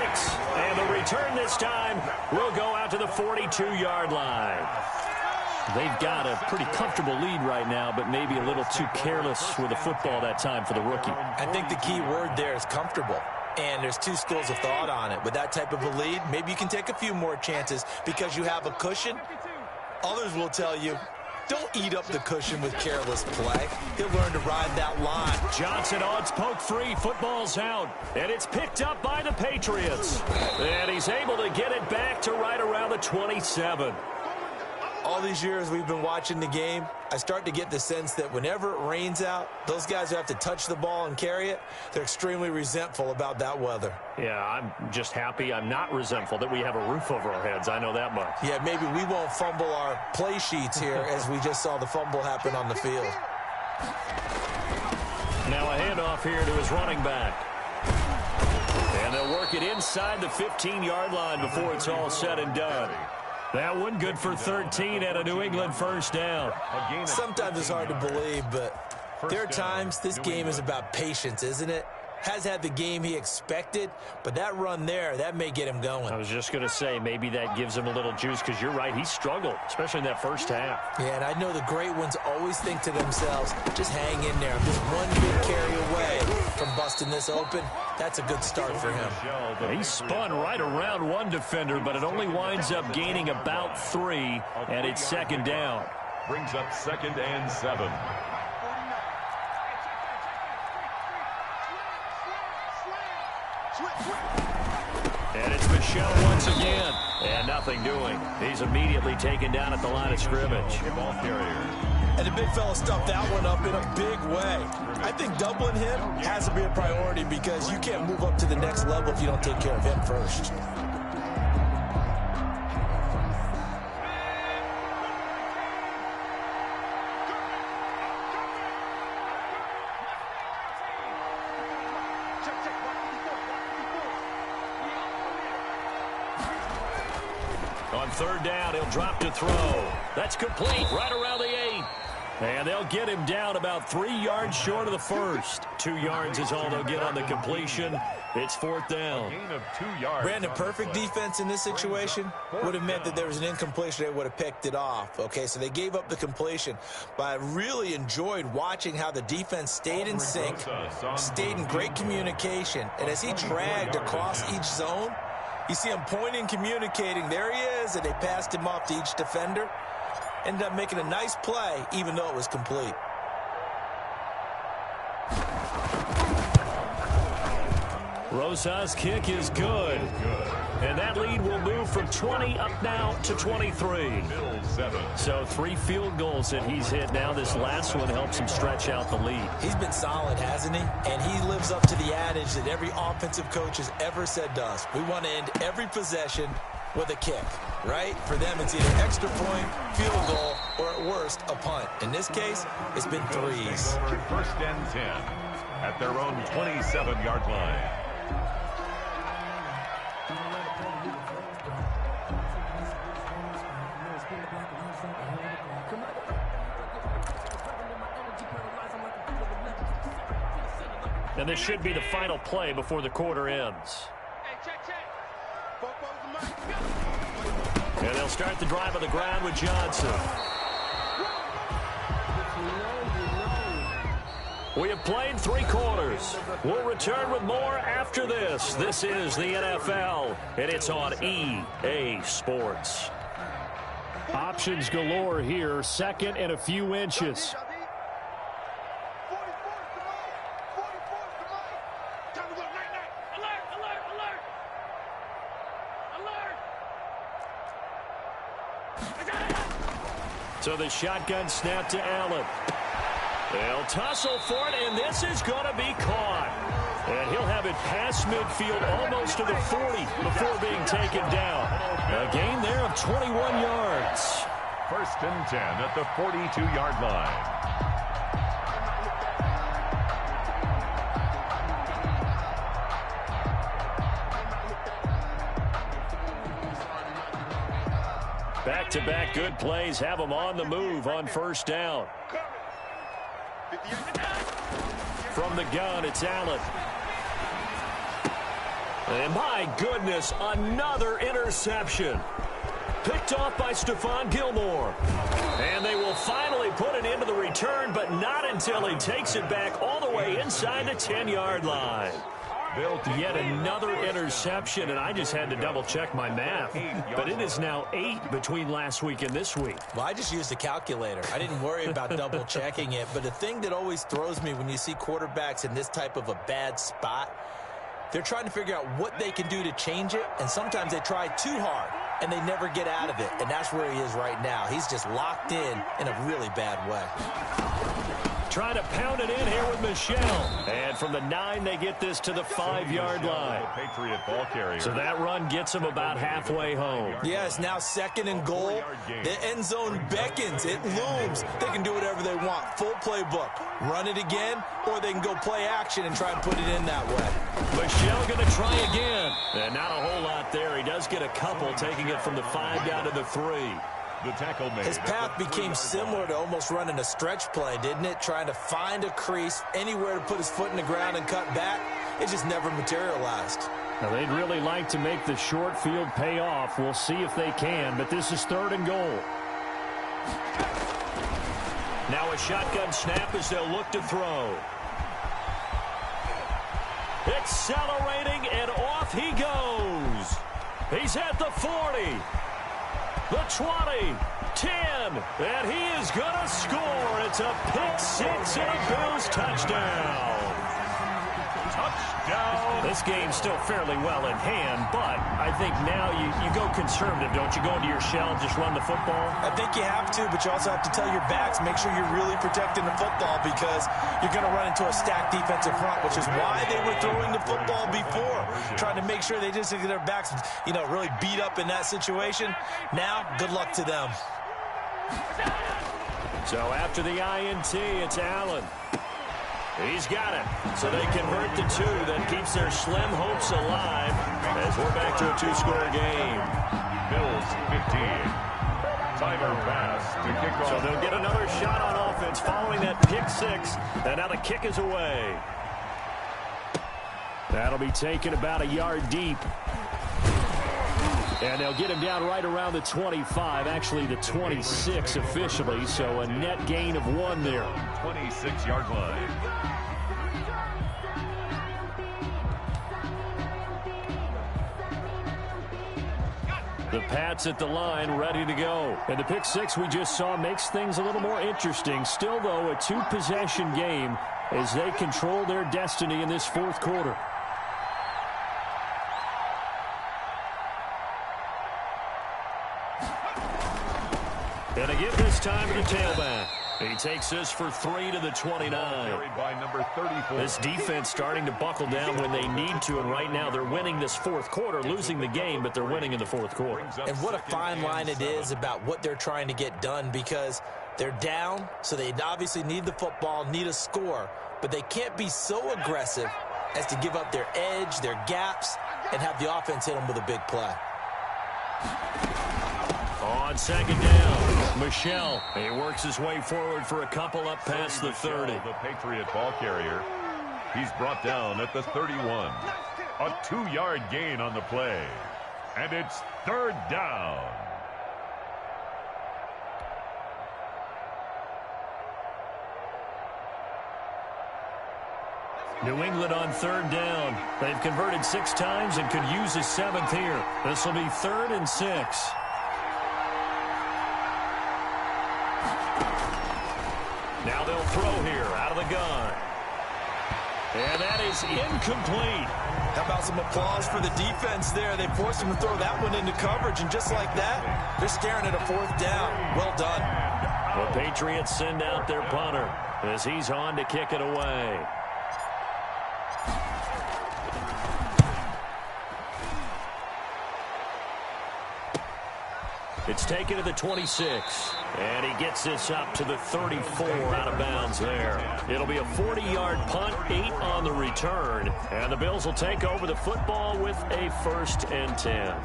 And the return this time will go out to the 42-yard line. They've got a pretty comfortable lead right now, but maybe a little too careless with the football that time for the rookie. I think the key word there is comfortable. And there's 2 schools of thought on it. With that type of a lead, maybe you can take a few more chances because you have a cushion. Others will tell you, don't eat up the cushion with careless play. He'll learn to ride that line. Johnson, it's poke free. Football's out. And it's picked up by the Patriots. And he's able to get it back to right around the 27. All these years we've been watching the game, I start to get the sense that whenever it rains out, those guys who have to touch the ball and carry it, they're extremely resentful about that weather. Yeah, I'm just happy I'm not resentful that we have a roof over our heads. I know that much. Yeah, maybe we won't fumble our play sheets here as we just saw the fumble happen on the field. Now a handoff here to his running back. And they'll work it inside the 15-yard line before it's all said and done. That one good for 13 and a New England 1st down. Sometimes it's hard to believe, but there are times this game is about patience, isn't it? Has had the game he expected, but that run there, that may get him going. I was just going to say, maybe that gives him a little juice, because you're right, he struggled, especially in that first half. Yeah, and I know the great ones always think to themselves, just hang in there. I'm just one big carry away from busting this open. That's a good start for him. He spun right around one defender, but it only winds up gaining about 3, and it's 2nd down. Brings up 2nd and 7. And it's Michel once again. And nothing doing. He's immediately taken down at the line of scrimmage. Ball carrier. And the big fella stuffed that one up in a big way. I think doubling him has to be a priority because you can't move up to the next level if you don't take care of him first. On 3rd down, he'll drop to throw. That's complete right around the 8. And they'll get him down about 3 yards short of the first. 2 yards is all they'll get on the completion. It's 4th down. Gain of 2 yards. Brandon, perfect defense in this situation would have meant that there was an incompletion. They would have picked it off. Okay, so they gave up the completion. But I really enjoyed watching how the defense stayed in sync, stayed in great communication. And as he dragged across each zone, you see him pointing, communicating. There he is, and they passed him off to each defender. Ended up making a nice play, even though it was complete. Rosa's kick is good. And that lead will move from 20 up now to 23. So 3 field goals that he's hit now. This last one helps him stretch out the lead. He's been solid, hasn't he? And he lives up to the adage that every offensive coach has ever said to us. We want to end every possession with a kick, right? For them, it's either extra point, field goal, or at worst, a punt. In this case, it's been threes. First and 10 at their own 27-yard line. And this should be the final play before the quarter ends. And they'll start the drive on the ground with Johnson. We have played 3 quarters. We'll return with more after this. This is the NFL, and it's on EA Sports. Options galore here. 2nd and a few inches. So the shotgun snap to Allen. They'll tussle for it, and this is going to be caught. And he'll have it past midfield almost to the 40 before being taken down. A gain there of 21 yards. First and 10 at the 42-yard line. Back-to-back good plays have them on the move on first down. From the gun, it's Allen. And my goodness, another interception. Picked off by Stephon Gilmore. And they will finally put it into the return, but not until he takes it back all the way inside the 10-yard line. Yet another interception, and I just had to double-check my math. But it is now 8 between last week and this week. Well, I just used a calculator. I didn't worry about double-checking it. But the thing that always throws me when you see quarterbacks in this type of a bad spot, they're trying to figure out what they can do to change it, and sometimes they try too hard, and they never get out of it. And that's where he is right now. He's just locked in a really bad way. Trying to pound it in here with Michelle. And from the 9, they get this to the 5-yard line. Patriot ball carrier. So that run gets them about halfway home. Yeah, it's now 2nd and goal. The end zone beckons. It looms. They can do whatever they want. Full playbook. Run it again, or they can go play action and try and put it in that way. Michelle going to try again. And not a whole lot there. He does get a couple, taking it from the 5 down to the 3. The tackle made. His path became similar to almost running a stretch play, didn't it? Trying to find a crease, anywhere to put his foot in the ground and cut back. It just never materialized. Now, they'd really like to make the short field pay off. We'll see if they can, but this is 3rd and goal. Now a shotgun snap as they'll look to throw. Accelerating, and off he goes. He's at the 40. The 20, 10, and he is going to score. It's a pick-6 and a Bills touchdown. Touchdown. This game's still fairly well in hand, but I think now you go conservative, don't you? Go into your shell, just run the football? I think you have to, but you also have to tell your backs, make sure you're really protecting the football because you're going to run into a stacked defensive front, which is why they were throwing the football before, trying to make sure they just get their backs, really beat up in that situation. Now, good luck to them. So after the INT, it's Allen. He's got it. So they convert the 2. That keeps their slim hopes alive as we're back to a 2-score game. Bills 15, tighter pass to kick off. So they'll get another shot on offense following that pick six. And now the kick is away. That'll be taken about a yard deep. And they'll get him down right around the 25, actually the 26 officially, so a net gain of 1 there. 26-yard line. The Pats at the line, ready to go. And the pick six we just saw makes things a little more interesting. Still, though, a two-possession game as they control their destiny in this fourth quarter. And again this time to the tailback. He takes this for 3 to the 29. Carried by number 34. This defense starting to buckle down when they need to, and right now they're winning this fourth quarter, losing the game, but they're winning in the fourth quarter. And what a fine line it is about what they're trying to get done, because they're down, so they obviously need the football, need a score, but they can't be so aggressive as to give up their edge, their gaps, and have the offense hit them with a big play. On second down, Michel. He works his way forward for a couple up past the 30. The Patriot ball carrier. He's brought down at the 31. A 2-yard gain on the play. And it's third down. New England on third down. They've converted 6 times and could use a 7th here. This will be 3rd and 6. Now they'll throw here out of the gun. And that is incomplete. How about some applause for the defense there? They forced him to throw that one into coverage, and just like that, they're staring at a 4th down. Well done. The Patriots send out their punter as he's on to kick it away. It's taken to the 26, and he gets this up to the 34 out of bounds there. It'll be a 40-yard punt, 8 on the return, and the Bills will take over the football with a 1st and 10.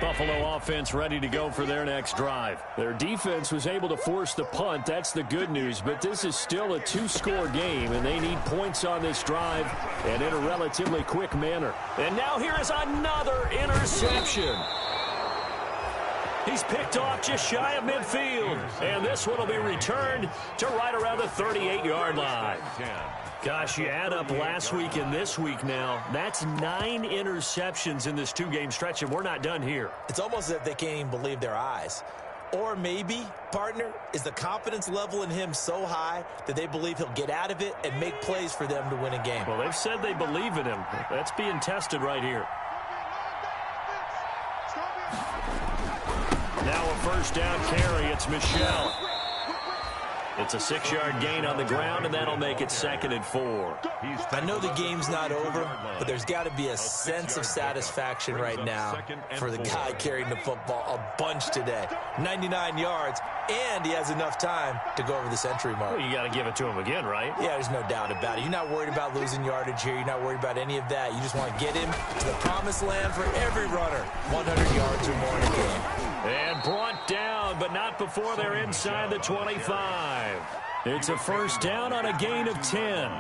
Buffalo offense ready to go for their next drive. Their defense was able to force the punt. That's the good news, but this is still a 2-score game, and they need points on this drive and in a relatively quick manner. And now here is another interception. He's picked off just shy of midfield, and this one will be returned to right around the 38-yard line. Gosh, you add up last week and this week now, that's 9 interceptions in this 2-game stretch, and we're not done here. It's almost as if they can't even believe their eyes. Or maybe, partner, is the confidence level in him so high that they believe he'll get out of it and make plays for them to win a game. Well, they've said they believe in him. That's being tested right here. Now a 1st down carry. It's Michel. It's a 6-yard gain on the ground, and that'll make it 2nd and 4. I know the game's not over, but there's got to be a sense of satisfaction right now for the guy carrying the football a bunch today. 99 yards, and he has enough time to go over the century mark. Well, you got to give it to him again, right? Yeah, there's no doubt about it. You're not worried about losing yardage here. You're not worried about any of that. You just want to get him to the promised land for every runner. 100 yards or more in a game. And brought down, but not before they're inside the 25. It's a 1st down on a gain of 10.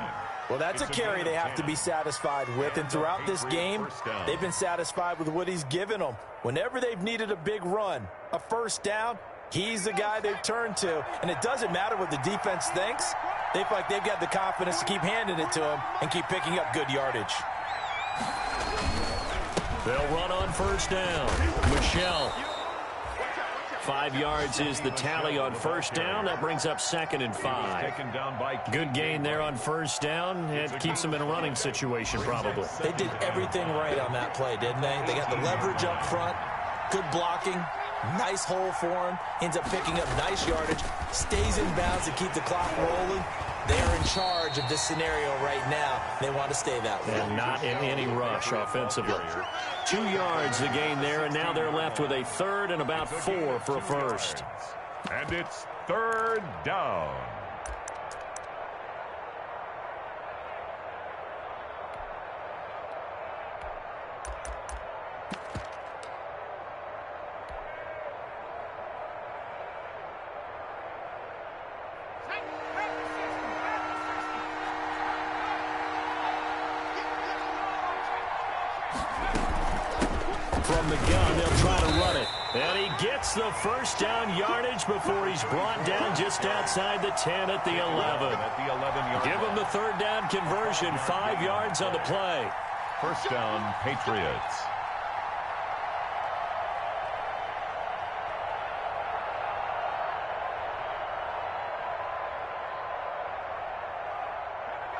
Well, that's a carry they have to be satisfied with, and throughout this game, they've been satisfied with what he's given them. Whenever they've needed a big run, a 1st down, he's the guy they've turned to, and it doesn't matter what the defense thinks. They feel like they've got the confidence to keep handing it to him and keep picking up good yardage. They'll run on 1st down. Michel. 5 yards is the tally on 1st down. That brings up 2nd and 5. Good gain there on 1st down. It keeps them in a running situation probably. They did everything right on that play, didn't they? They got the leverage up front, good blocking, nice hole for him, ends up picking up nice yardage, stays in bounds to keep the clock rolling. They're in charge of this scenario right now. They want to stay that way. And not in any rush offensively. 2 yards the gain there, and now they're left with a 3rd and about 4 for a 1st. And it's 3rd down. from the gun. They'll try to run it. And he gets the first down yardage before he's brought down just outside the 10 at the 11. Give him the third down conversion. 5 yards on the play. First down, Patriots.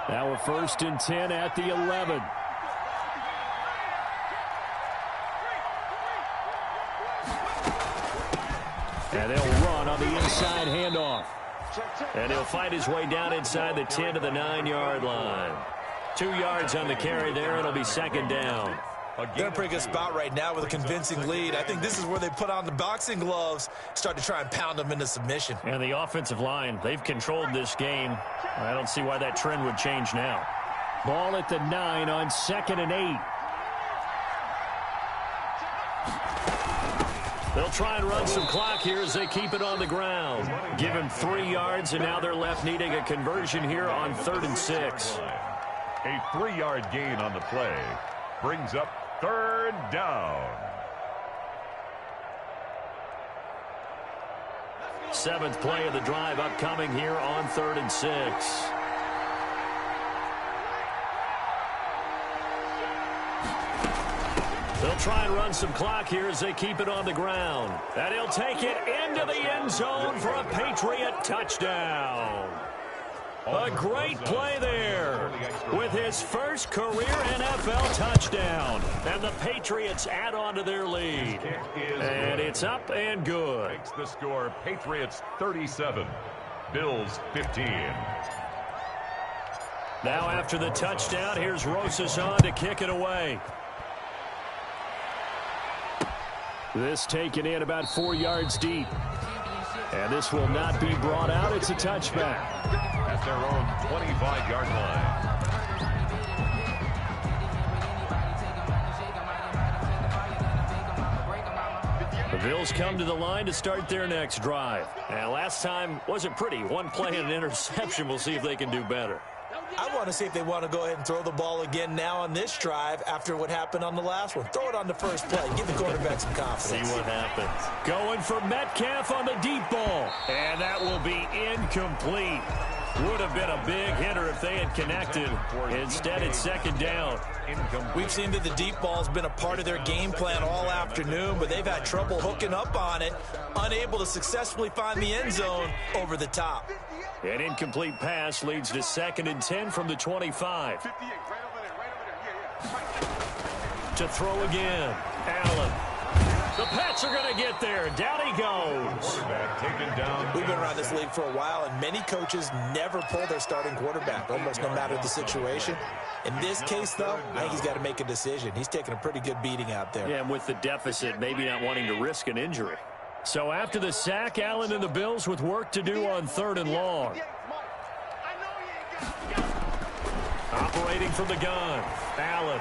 Now a 1st and 10 at the 11. And they'll run on the inside handoff. And he'll fight his way down inside the 10 to the 9-yard line. 2 yards on the carry there. It'll be 2nd down. They're in a pretty good spot right now with a convincing lead. I think this is where they put on the boxing gloves, start to try and pound them into submission. And the offensive line, they've controlled this game. I don't see why that trend would change now. Ball at the 9 on 2nd and 8. They'll try and run some clock here as they keep it on the ground. Give him 3 yards, and now they're left needing a conversion here on 3rd and 6. A 3-yard gain on the play brings up 3rd down. 7th play of the drive upcoming here on 3rd and 6. They'll try and run some clock here as they keep it on the ground. And he'll take it into the end zone for a Patriot touchdown. A great play there with his first career NFL touchdown. And the Patriots add on to their lead. And it's up and good. Makes the score Patriots 37, Bills 15. Now after the touchdown, here's Rosas on to kick it away. This taken in about 4 yards deep. And this will not be brought out. It's a touchback. At their own 25-yard line. The Bills come to the line to start their next drive. And last time wasn't pretty. 1 play and an interception. We'll see if they can do better. I want to see if they want to go ahead and throw the ball again now on this drive after what happened on the last one. Throw it on the first play. Give the quarterback some confidence. See what happens. Going for Metcalf on the deep ball. And that will be incomplete. Would have been a big hitter if they had connected. Instead, it's 2nd down. We've seen that the deep ball's been a part of their game plan all afternoon, but they've had trouble hooking up on it, unable to successfully find the end zone over the top. An incomplete pass leads to 2nd and 10 from the 25. To throw again. Allen. The Pats are going to get there. Down he goes. Taken down. We've been around this league for a while, and many coaches never pull their starting quarterback, almost no matter the situation. In this case, though, I think he's got to make a decision. He's taking a pretty good beating out there. Yeah, and with the deficit, maybe not wanting to risk an injury. So after the sack, Allen and the Bills with work to do on 3rd and long. Operating from the gun. Allen.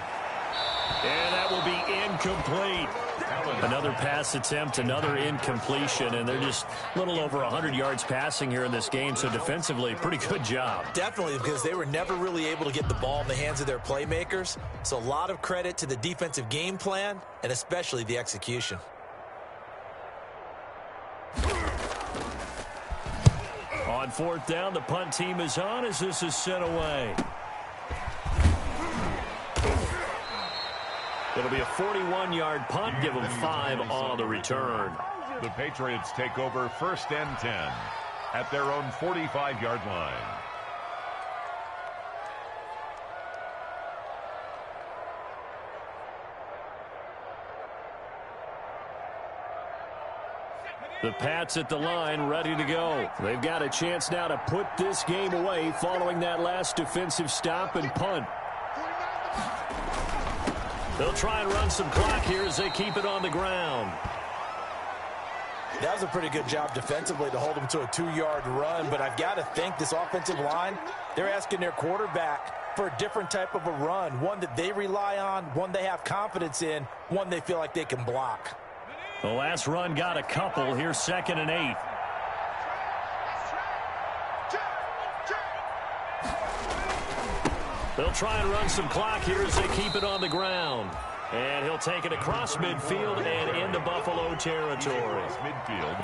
And that will be incomplete. Another pass attempt, another incompletion, and they're just a little over 100 yards passing here in this game, so defensively, pretty good job. Definitely, because they were never really able to get the ball in the hands of their playmakers. So a lot of credit to the defensive game plan, and especially the execution. On 4th down, the punt team is on as this is sent away. It'll be a 41-yard punt. Give them 5 on the return. The Patriots take over 1st and 10 at their own 45-yard line. The Pats at the line, ready to go. They've got a chance now to put this game away following that last defensive stop and punt. They'll try and run some clock here as they keep it on the ground. That was a pretty good job defensively to hold them to a 2-yard run, but I've got to think this offensive line, they're asking their quarterback for a different type of a run, one that they rely on, one they have confidence in, one they feel like they can block. The last run got a couple. Here's 2nd and 8. They'll try and run some clock here as they keep it on the ground. And he'll take it across midfield and into Buffalo territory.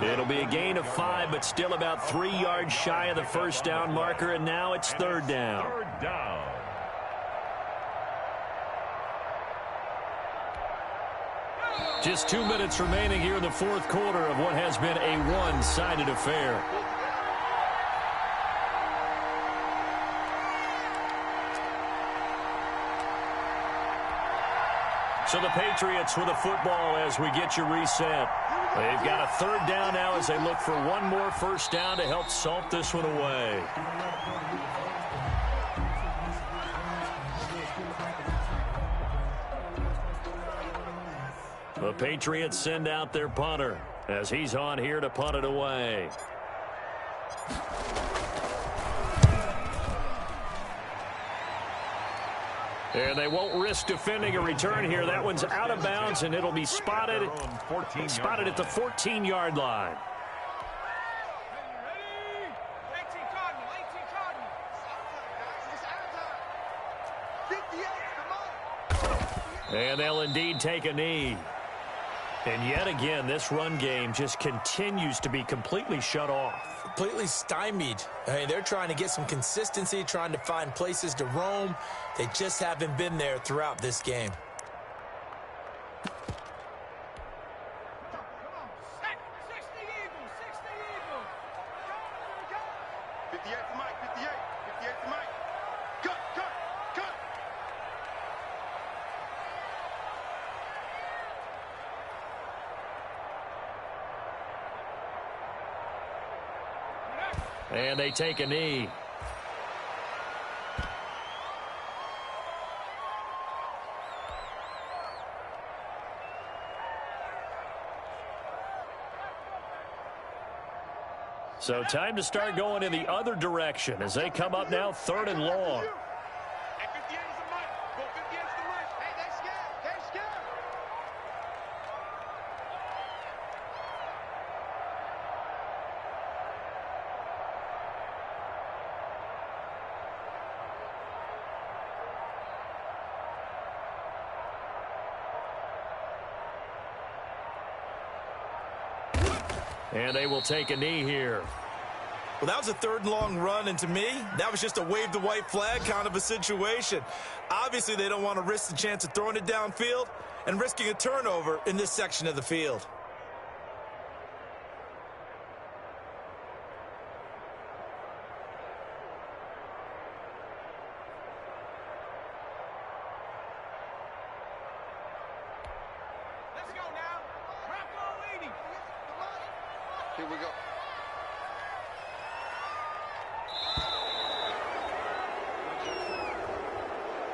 It'll be a gain of 5, but still about 3 yards shy of the first down marker, and now it's third down. Just 2 minutes remaining here in the fourth quarter of what has been a one-sided affair. So the Patriots with the football as we get you reset. They've got a third down now as they look for one more first down to help salt this one away. The Patriots send out their punter as he's on here to punt it away. And they won't risk defending a return here. That one's out of bounds, and it'll be spotted at the 14-yard line. And they'll indeed take a knee. And yet again, this run game just continues to be completely shut off. Completely stymied. I mean, they're trying to get some consistency, trying to find places to roam. They just haven't been there throughout this game. And they take a knee. So time to start going in the other direction as they come up now third and long. And they will take a knee here. Well, that was a third and long run, and to me, that was just a wave the white flag kind of a situation. Obviously, they don't want to risk the chance of throwing it downfield and risking a turnover in this section of the field. Here we go.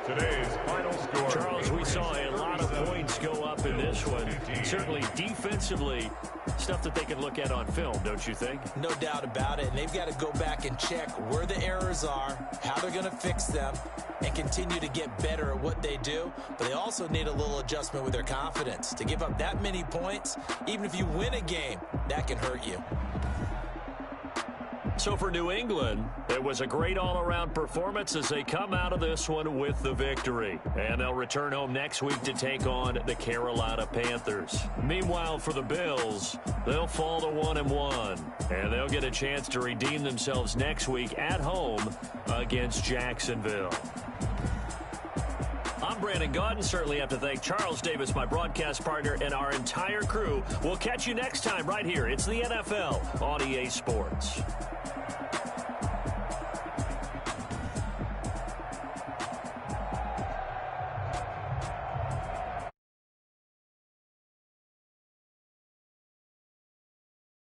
Today's final score. Charles, we saw a lot of points go up in this one. Certainly defensively, stuff that they can look at on film, don't you think? No doubt about it. And they've got to go back and check where the errors are, how they're going to fix them, and continue to get better at what they do. But they also need a little adjustment with their confidence. To give up that many points, even if you win a game, that can hurt you. So for New England, it was a great all-around performance as they come out of this one with the victory. And they'll return home next week to take on the Carolina Panthers. Meanwhile, for the Bills, they'll fall to 1-1. And they'll get a chance to redeem themselves next week at home against Jacksonville. I'm Brandon Gaudin. Certainly have to thank Charles Davis, my broadcast partner, and our entire crew. We'll catch you next time right here. It's the NFL on EA Sports.